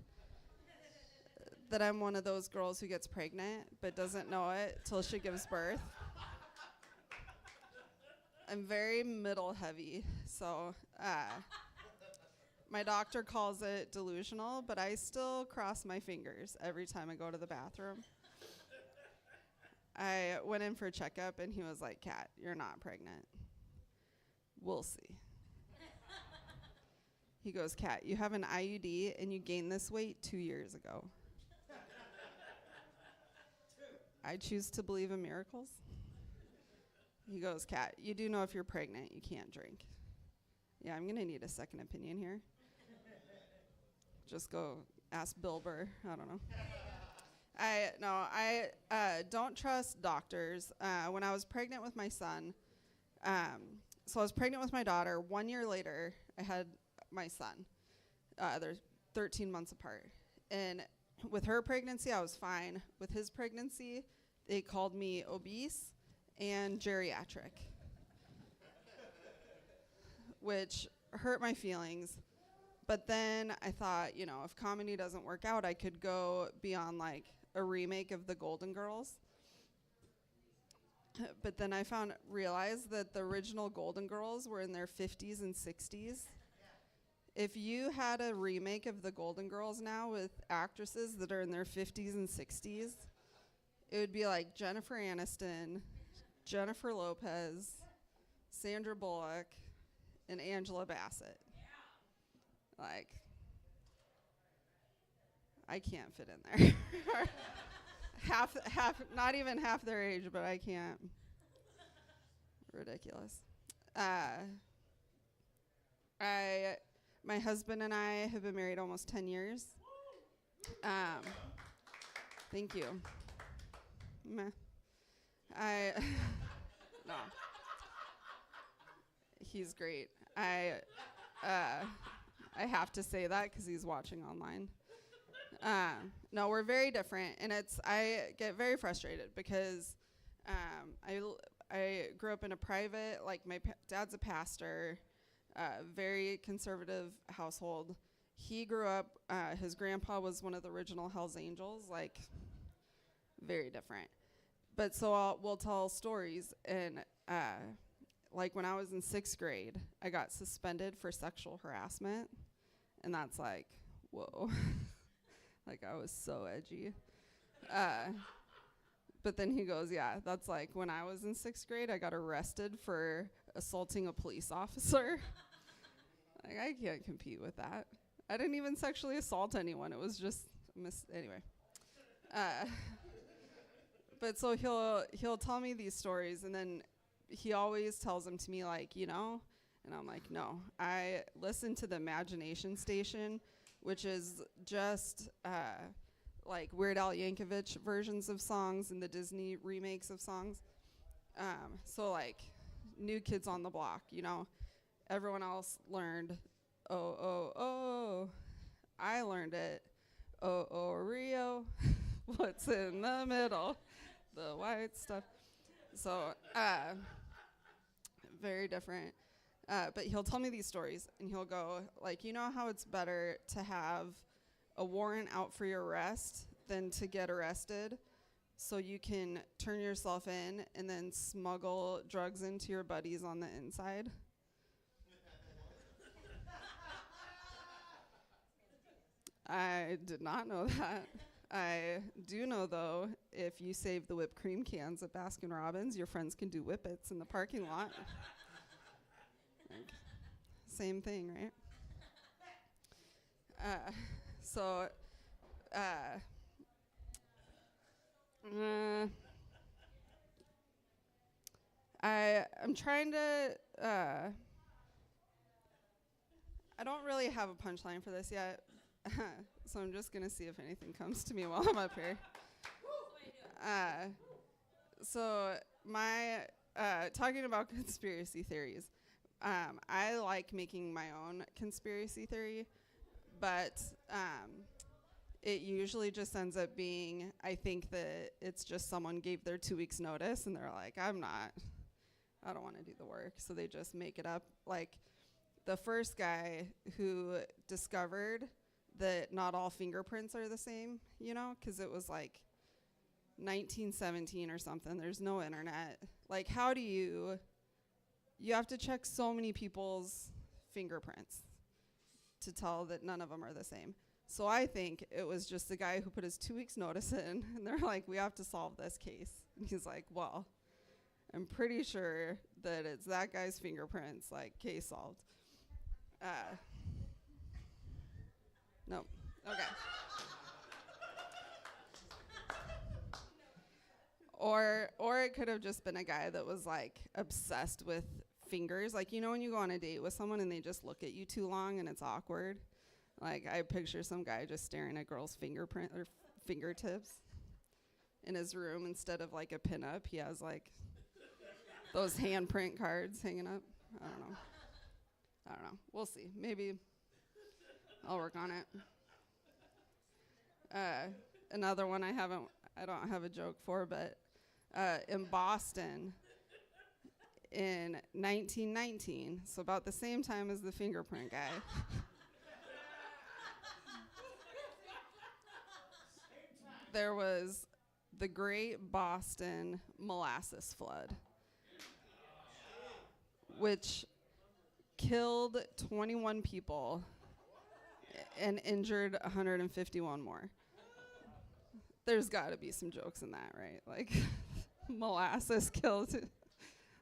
that I'm one of those girls who gets pregnant but doesn't know it till she gives birth. I'm very middle heavy, so my doctor calls it delusional, but I still cross my fingers every time I go to the bathroom. I went in for a checkup, and he was like, "Kat, you're not pregnant. We'll see." He goes, "Kat, you have an IUD, and you gained this weight 2 years ago." I choose to believe in miracles. He goes, "Kat, you do know if you're pregnant, you can't drink." Yeah, I'm going to need a second opinion here. Just go ask Bill Burr. I don't know. I don't trust doctors. When I was pregnant with my son, so I was pregnant with my daughter. 1 year later, I had my son. They're 13 months apart. And with her pregnancy, I was fine. With his pregnancy, they called me obese and geriatric, which hurt my feelings. But then I thought, if comedy doesn't work out, I could go be on like a remake of The Golden Girls. But then I realized that the original Golden Girls were in their 50s and 60s. If you had a remake of The Golden Girls now with actresses that are in their 50s and 60s, it would be like Jennifer Aniston, Jennifer Lopez, Sandra Bullock, and Angela Bassett. Like, I can't fit in there. half, not even half their age, but I can't. Ridiculous. My husband and I have been married almost 10 years. Thank you. Meh. No. He's great. I have to say that because he's watching online. No, we're very different, and I get very frustrated because I grew up in a private, like my dad's a pastor, very conservative household. He grew up, his grandpa was one of the original Hells Angels, like very different. But so we'll tell stories, and like when I was in 6th grade, I got suspended for sexual harassment, and that's like, whoa. Like I was so edgy. But then he goes, yeah, that's like when I was in 6th grade, I got arrested for assaulting a police officer. Like I can't compete with that. I didn't even sexually assault anyone. It was just anyway. but so he'll tell me these stories, and then he always tells them to me like, you know, and I'm like, no, I listen to the Imagination Station, which is just like Weird Al Yankovic versions of songs and the Disney remakes of songs. So like New Kids on the Block, you know, everyone else learned oh oh oh, I learned it oh oh Rio, what's in the middle, the white stuff. So very different. But he'll tell me these stories, and he'll go, like, you know how it's better to have a warrant out for your arrest than to get arrested, so you can turn yourself in and then smuggle drugs into your buddies on the inside? I did not know that. I do know, though, if you save the whipped cream cans at Baskin Robbins, your friends can do whippets in the parking lot. Like, same thing, right? I'm trying to, I don't really have a punchline for this yet, so I'm just going to see if anything comes to me while I'm up here. So talking about conspiracy theories, I like making my own conspiracy theory, but it usually just ends up being, I think that it's just someone gave their 2 weeks notice and they're like, I don't want to do the work. So they just make it up. Like the first guy who discovered that not all fingerprints are the same, you know, because it was like 1917 or something. There's no internet. Like, how do you have to check so many people's fingerprints to tell that none of them are the same. So I think it was just the guy who put his 2 weeks notice in, and they're like, we have to solve this case. And he's like, well, I'm pretty sure that it's that guy's fingerprints, like, case solved. Nope. Okay. Or it could have just been a guy that was, like, obsessed with fingers. Like, you know when you go on a date with someone and they just look at you too long and it's awkward? Like, I picture some guy just staring at girls' fingerprint or fingertips in his room. Instead of, like, a pinup, he has, like, those handprint cards hanging up. I don't know. We'll see. Maybe I'll work on it. Another one I don't have a joke for, but in Boston in 1919, so about the same time as the fingerprint guy, there was the Great Boston Molasses Flood, which killed 21 people and injured 151 more. There's got to be some jokes in that, right? Like, molasses killed.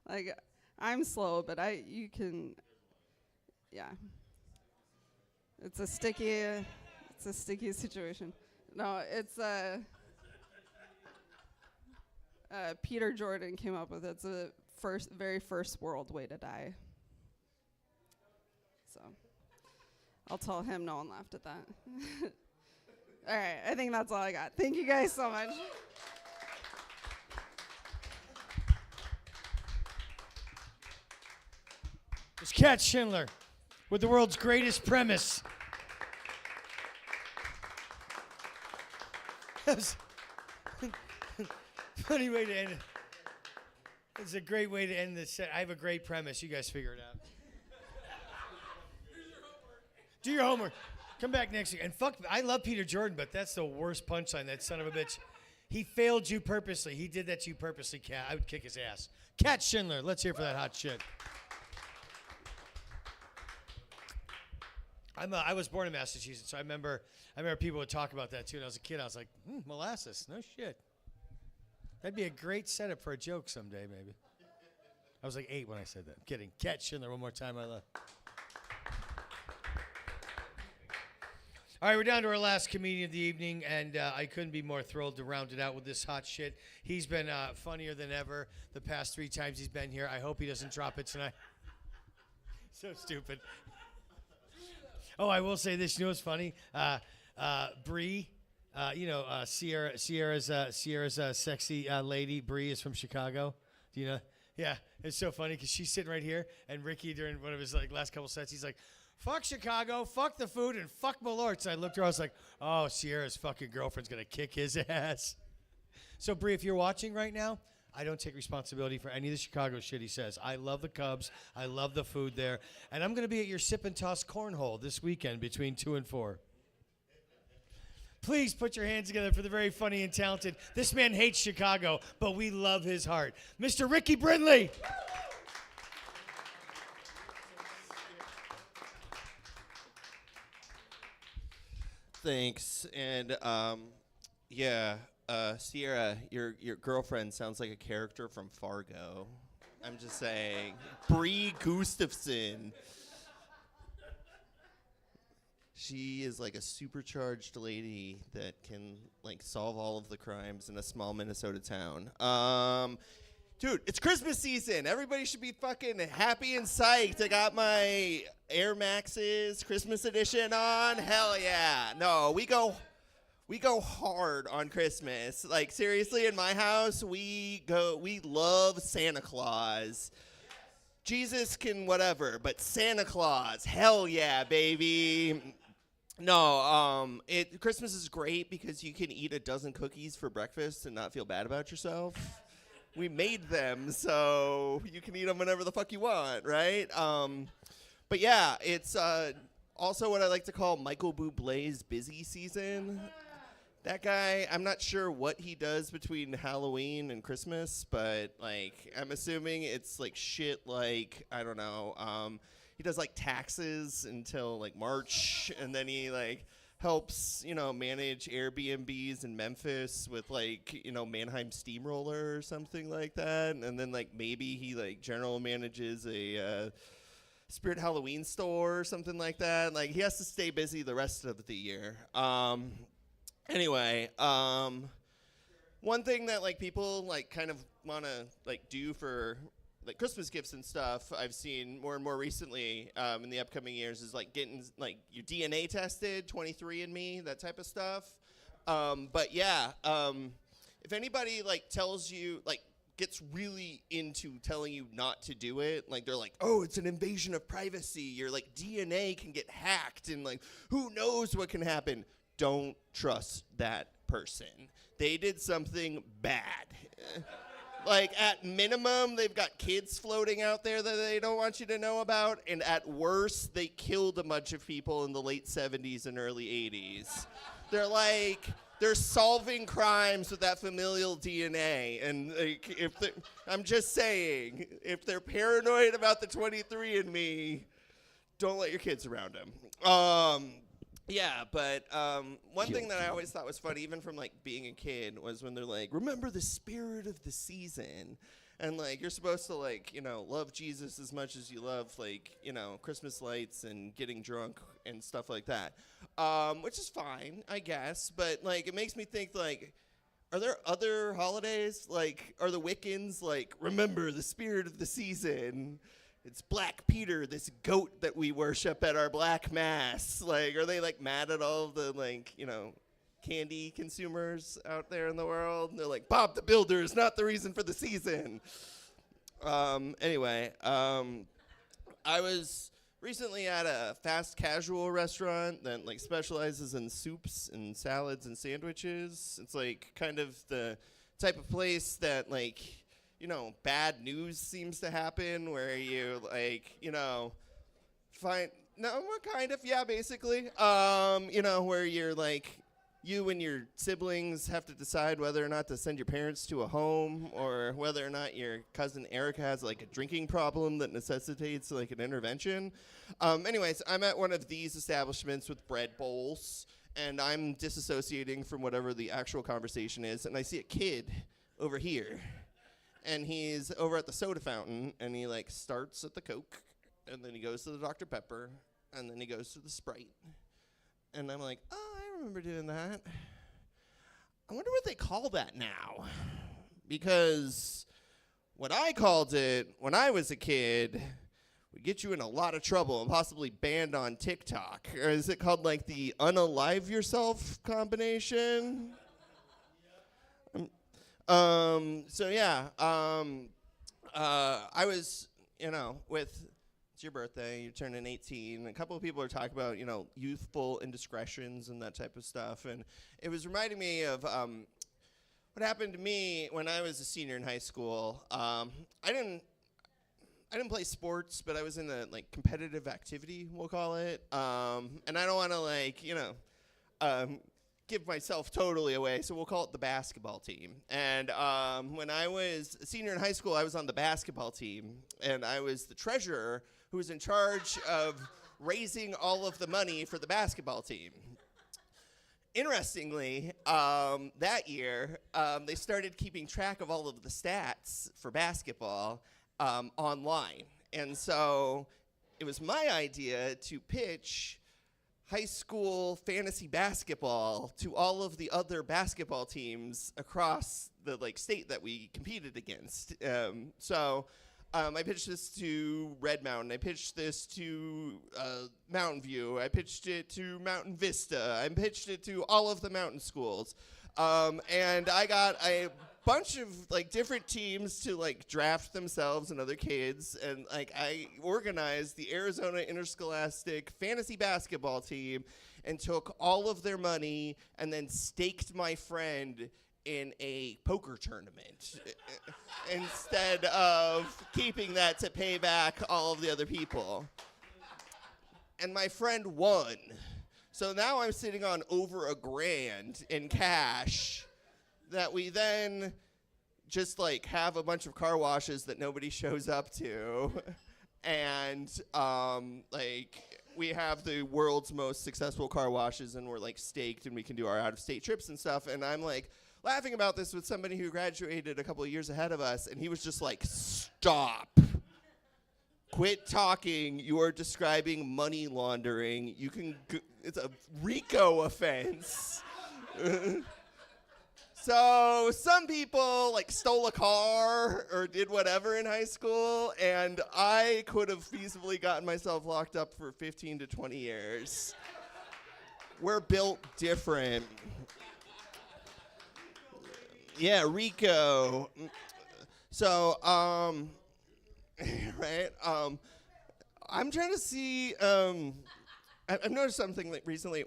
Like, I'm slow, but you can, yeah. It's a sticky situation. No, it's Peter Jordan came up with it. It's a very first world way to die. So I'll tell him no one laughed at that. All right, I think that's all I got. Thank you guys so much. It's Kat Schindler with the world's greatest premise. That's funny way to end it. It's a great way to end this set. I have a great premise. You guys figure it out. Do your homework. Come back next week. And I love Peter Jordan, but that's the worst punchline, that son of a bitch. He failed you purposely. He did that to you purposely, Kat. I would kick his ass. Kat Schindler. Let's hear for that hot shit. I was born in Massachusetts, so I remember people would talk about that too. When I was a kid, I was like, molasses, no shit. That'd be a great setup for a joke someday, maybe. I was like 8 when I said that. I'm kidding. Kat Schindler, one more time, I love. All right, we're down to our last comedian of the evening, and I couldn't be more thrilled to round it out with this hot shit. He's been funnier than ever the past 3 times he's been here. I hope he doesn't drop it tonight. So stupid. Oh, I will say this. You know what's funny? Bree, Sierra's sexy lady. Bree is from Chicago. Do you know? Yeah, it's so funny because she's sitting right here, and Ricky during one of his last couple sets, he's like, "Fuck Chicago, fuck the food, and fuck Malort." So I looked at her, I was like, "Oh, Sierra's fucking girlfriend's gonna kick his ass." So Bree, if you're watching right now, I don't take responsibility for any of the Chicago shit he says. I love the Cubs, I love the food there, and I'm gonna be at your sip and toss cornhole this weekend between 2 and 4. Please put your hands together for the very funny and talented. This man hates Chicago, but we love his heart, Mr. Ricky Brindley. Thanks. And Sierra, your girlfriend sounds like a character from Fargo. I'm just saying. Bree Gustafson. She is like a supercharged lady that can solve all of the crimes in a small Minnesota town. Dude, it's Christmas season. Everybody should be fucking happy and psyched. I got my Air Maxes Christmas edition on. Hell yeah. No, we go hard on Christmas. Like seriously, in my house, we love Santa Claus. Jesus can whatever, but Santa Claus, hell yeah, baby. No, Christmas is great because you can eat a dozen cookies for breakfast and not feel bad about yourself. We made them, so you can eat them whenever the fuck you want, right? But yeah, it's also what I like to call Michael Bublé's busy season. That guy, I'm not sure what he does between Halloween and Christmas, but I'm assuming it's shit I don't know. He does taxes until March, and then he helps manage Airbnbs in Memphis with Mannheim Steamroller or something like that, and then maybe he general manages a Spirit Halloween store or something like that. He has to stay busy the rest of the year. Anyway, one thing that people kind of want to do for Christmas gifts and stuff, I've seen more and more recently in the upcoming years is getting your DNA tested, 23andMe, that type of stuff. But yeah, if anybody tells you gets really into telling you not to do it, they're oh, it's an invasion of privacy. Your DNA can get hacked and who knows what can happen. Don't trust that person. They did something bad. At minimum, they've got kids floating out there that they don't want you to know about. And at worst, they killed a bunch of people in the late 70s and early 80s. They're solving crimes with that familial DNA. And I'm just saying, if they're paranoid about the 23andMe, don't let your kids around them. Yeah, but one thing that I always thought was funny, even from being a kid, was when they're remember the spirit of the season. And you're supposed to love Jesus as much as you love Christmas lights and getting drunk and stuff like that. Which is fine, I guess, but it makes me think are there other holidays? Are the Wiccans remember the spirit of the season? It's Black Peter, this goat that we worship at our Black Mass. Are they mad at all of the candy consumers out there in the world? And they're Bob the Builder is not the reason for the season. Anyway, I was recently at a fast casual restaurant that specializes in soups and salads and sandwiches. It's kind of the type of place that bad news seems to happen where you basically, where you're you and your siblings have to decide whether or not to send your parents to a home or whether or not your cousin Erica has a drinking problem that necessitates an intervention. Anyways, I'm at one of these establishments with bread bowls, and I'm disassociating from whatever the actual conversation is, and I see a kid over here. And he's over at the soda fountain, and he starts at the Coke, and then he goes to the Dr. Pepper, and then he goes to the Sprite, and I'm like, oh, I remember doing that. I wonder what they call that now. Because what I called it when I was a kid would get you in a lot of trouble and possibly banned on TikTok. Or is it called like the unalive yourself combination? So yeah, I was, with, it's your birthday, you're turning 18, a couple of people are talking about, youthful indiscretions and that type of stuff, and it was reminding me of what happened to me when I was a senior in high school. I didn't play sports, but I was in a competitive activity, we'll call it, and I don't want to give myself totally away, so we'll call it the basketball team. And when I was a senior in high school, I was on the basketball team, and I was the treasurer who was in charge of raising all of the money for the basketball team. Interestingly, that year, they started keeping track of all of the stats for basketball online. And so it was my idea to pitch high school fantasy basketball to all of the other basketball teams across the state that we competed against. I pitched this to Red Mountain. I pitched this to Mountain View. I pitched it to Mountain Vista. I pitched it to all of the mountain schools. And I got a bunch of different teams to draft themselves and other kids, and I organized the Arizona Interscholastic Fantasy Basketball Team and took all of their money and then staked my friend in a poker tournament instead of keeping that to pay back all of the other people. And my friend won. So now I'm sitting on over $1,000 in cash that we then just have a bunch of car washes that nobody shows up to. And we have the world's most successful car washes, and we're staked, and we can do our out-of-state trips and stuff. And I'm laughing about this with somebody who graduated a couple of years ahead of us, and he was just stop. Quit talking. You are describing money laundering. You can it's a RICO offense. So some people stole a car or did whatever in high school, and I could have feasibly gotten myself locked up for 15 to 20 years. We're built different. Yeah, RICO. So, right? I'm trying to see. I've noticed something recently.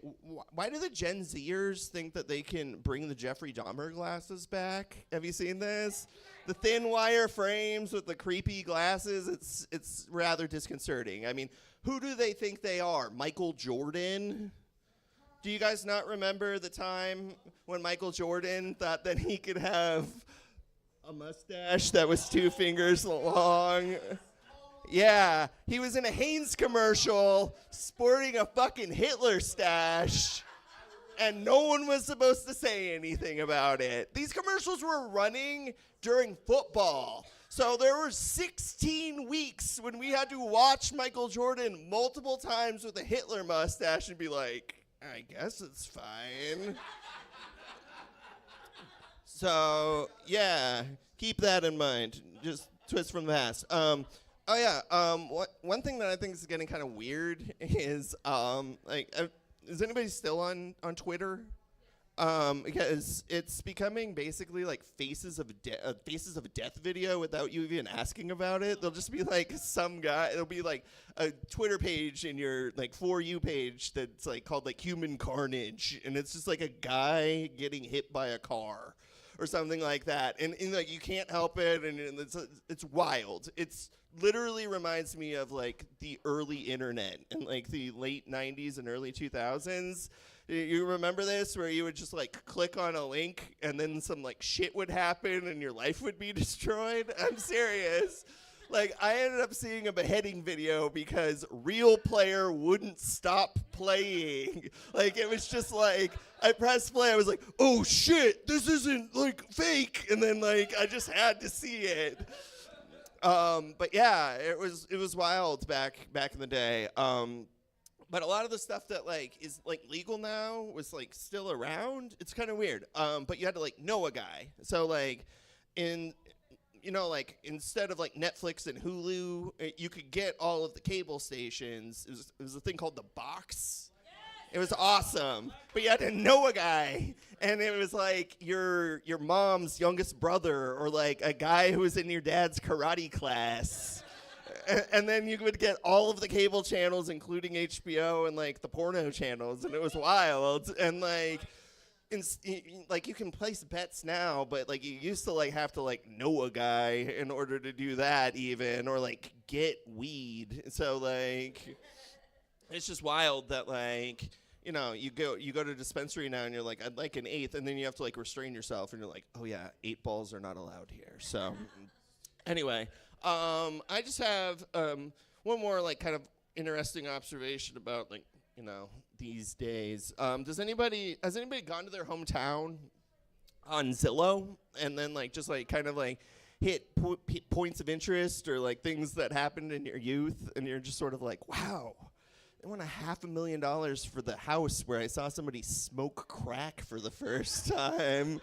Why do the Gen Zers think that they can bring the Jeffrey Dahmer glasses back? Have you seen this? The thin wire frames with the creepy glasses. It's rather disconcerting. I mean, who do they think they are? Michael Jordan? Do you guys not remember the time when Michael Jordan thought that he could have a mustache that was 2 fingers long? Yeah, he was in a Hanes commercial sporting a fucking Hitler stash, and no one was supposed to say anything about it. These commercials were running during football. So there were 16 weeks when we had to watch Michael Jordan multiple times with a Hitler mustache and be like, I guess it's fine. So, yeah, keep that in mind. Just twist from the past. One thing that I think is getting kind of weird is, is anybody still on Twitter? Because it's becoming basically faces of a death video without you even asking about it. They'll just be some guy. It'll be a Twitter page in your For You page that's called Human Carnage, and it's just a guy getting hit by a car or something like that, and you can't help it, and it's wild. It's literally reminds me of the early internet in the late 90s and early 2000s. You remember this, where you would just click on a link and then some shit would happen and your life would be destroyed? I'm serious. I ended up seeing a beheading video because Real Player wouldn't stop playing. It was just I pressed play, I was like, oh shit, this isn't fake, and then I just had to see it. But yeah, it was wild back in the day. But a lot of the stuff that like is like legal now was like still around. It's kind of weird. But you had to like know a guy. So like like instead of like Netflix and Hulu, you could get all of the cable stations. It was a thing called the box. It was awesome, but you had to know a guy, and it was like your mom's youngest brother or like a guy who was in your dad's karate class. And then you would get all of the cable channels, including HBO and like the porno channels, and it was wild. And like you can place bets now, but like you used to like have to like know a guy in order to do that even, or like get weed. So like it's just wild that like you go to dispensary now and you're like, I'd like an eighth, and then you have to like restrain yourself, and you're like, oh yeah, 8 balls are not allowed here. So anyway, I just have one more like kind of interesting observation about like these days. Has anybody gone to their hometown on Zillow and then like just like kind of like hit points of interest or like things that happened in your youth, and you're just sort of like, wow, I want $500,000 for the house where I saw somebody smoke crack for the first time.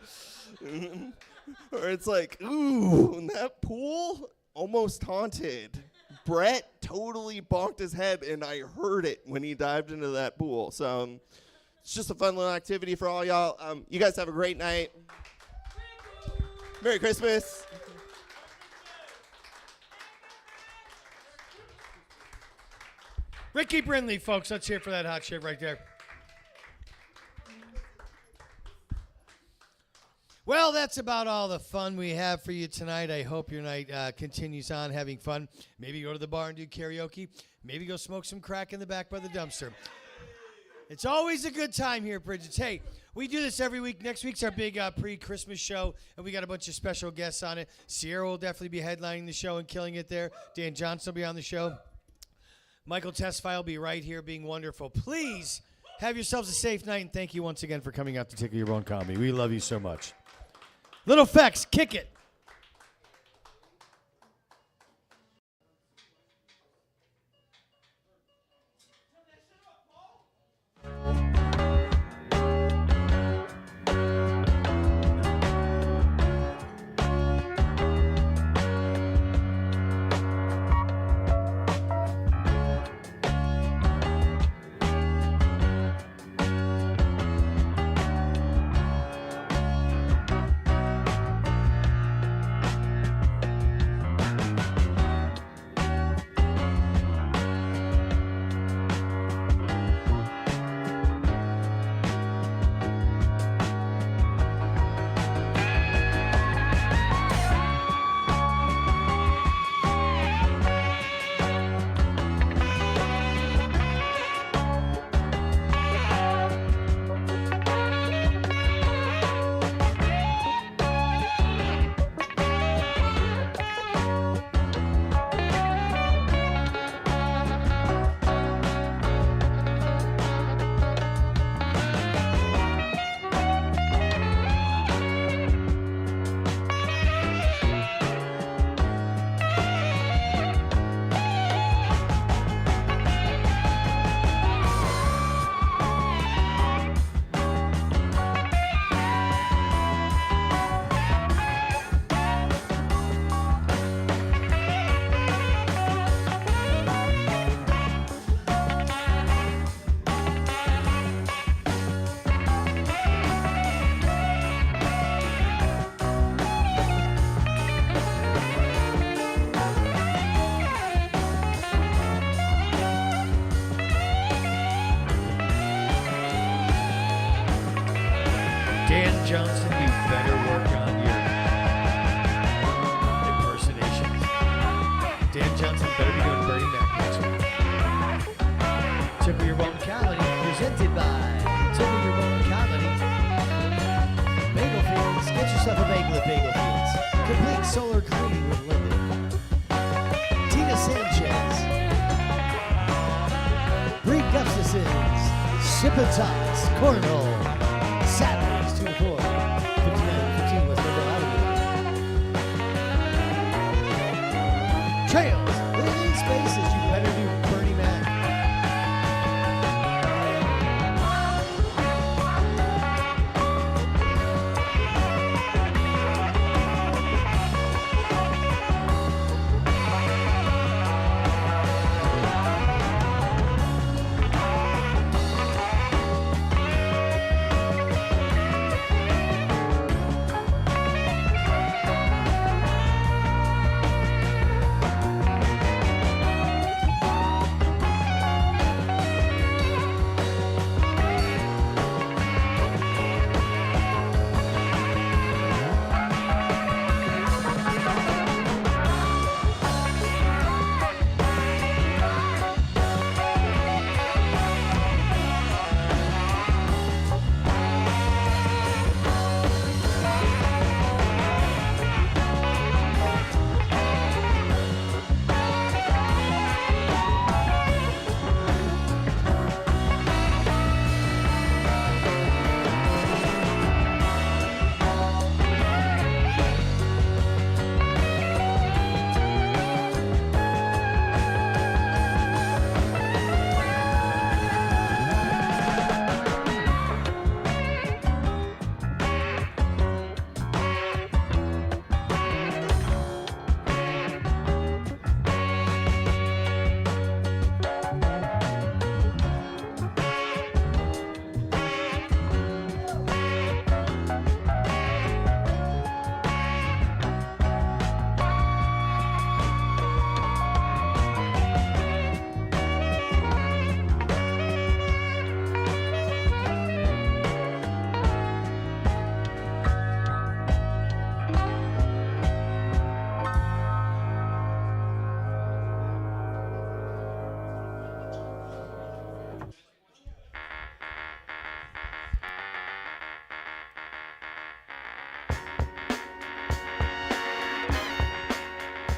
Or it's like, ooh, that pool almost haunted. Brett totally bonked his head, and I heard it when he dived into that pool. So it's just a fun little activity for all y'all. You guys have a great night. Merry Christmas. Ricky Brindley, folks. Let's hear it for that hot shit right there. Well, that's about all the fun we have for you tonight. I hope your night continues on having fun. Maybe go to the bar and do karaoke. Maybe go smoke some crack in the back by the dumpster. It's always a good time here at Brigett. Hey, we do this every week. Next week's our big pre-Christmas show, and we got a bunch of special guests on it. Sierra will definitely be headlining the show and killing it there. Dan Johnson will be on the show. Michael Tesfaye will be right here being wonderful. Please have yourselves a safe night, and thank you once again for coming out to Tickle Your Bone Comedy. We love you so much. Little Fex, kick it. Johnson, you better work on your impersonations. Dan Johnson better be doing Bernie Mac next week. Tickle Your Bone Comedy, presented by Tickle Your Bone Comedy. Bagel Fields, get yourself a bagel at Bagel Fields. Complete solar cleaning with Linden. Tina Sanchez. Bree Gustafson's Shippetops Cornhole.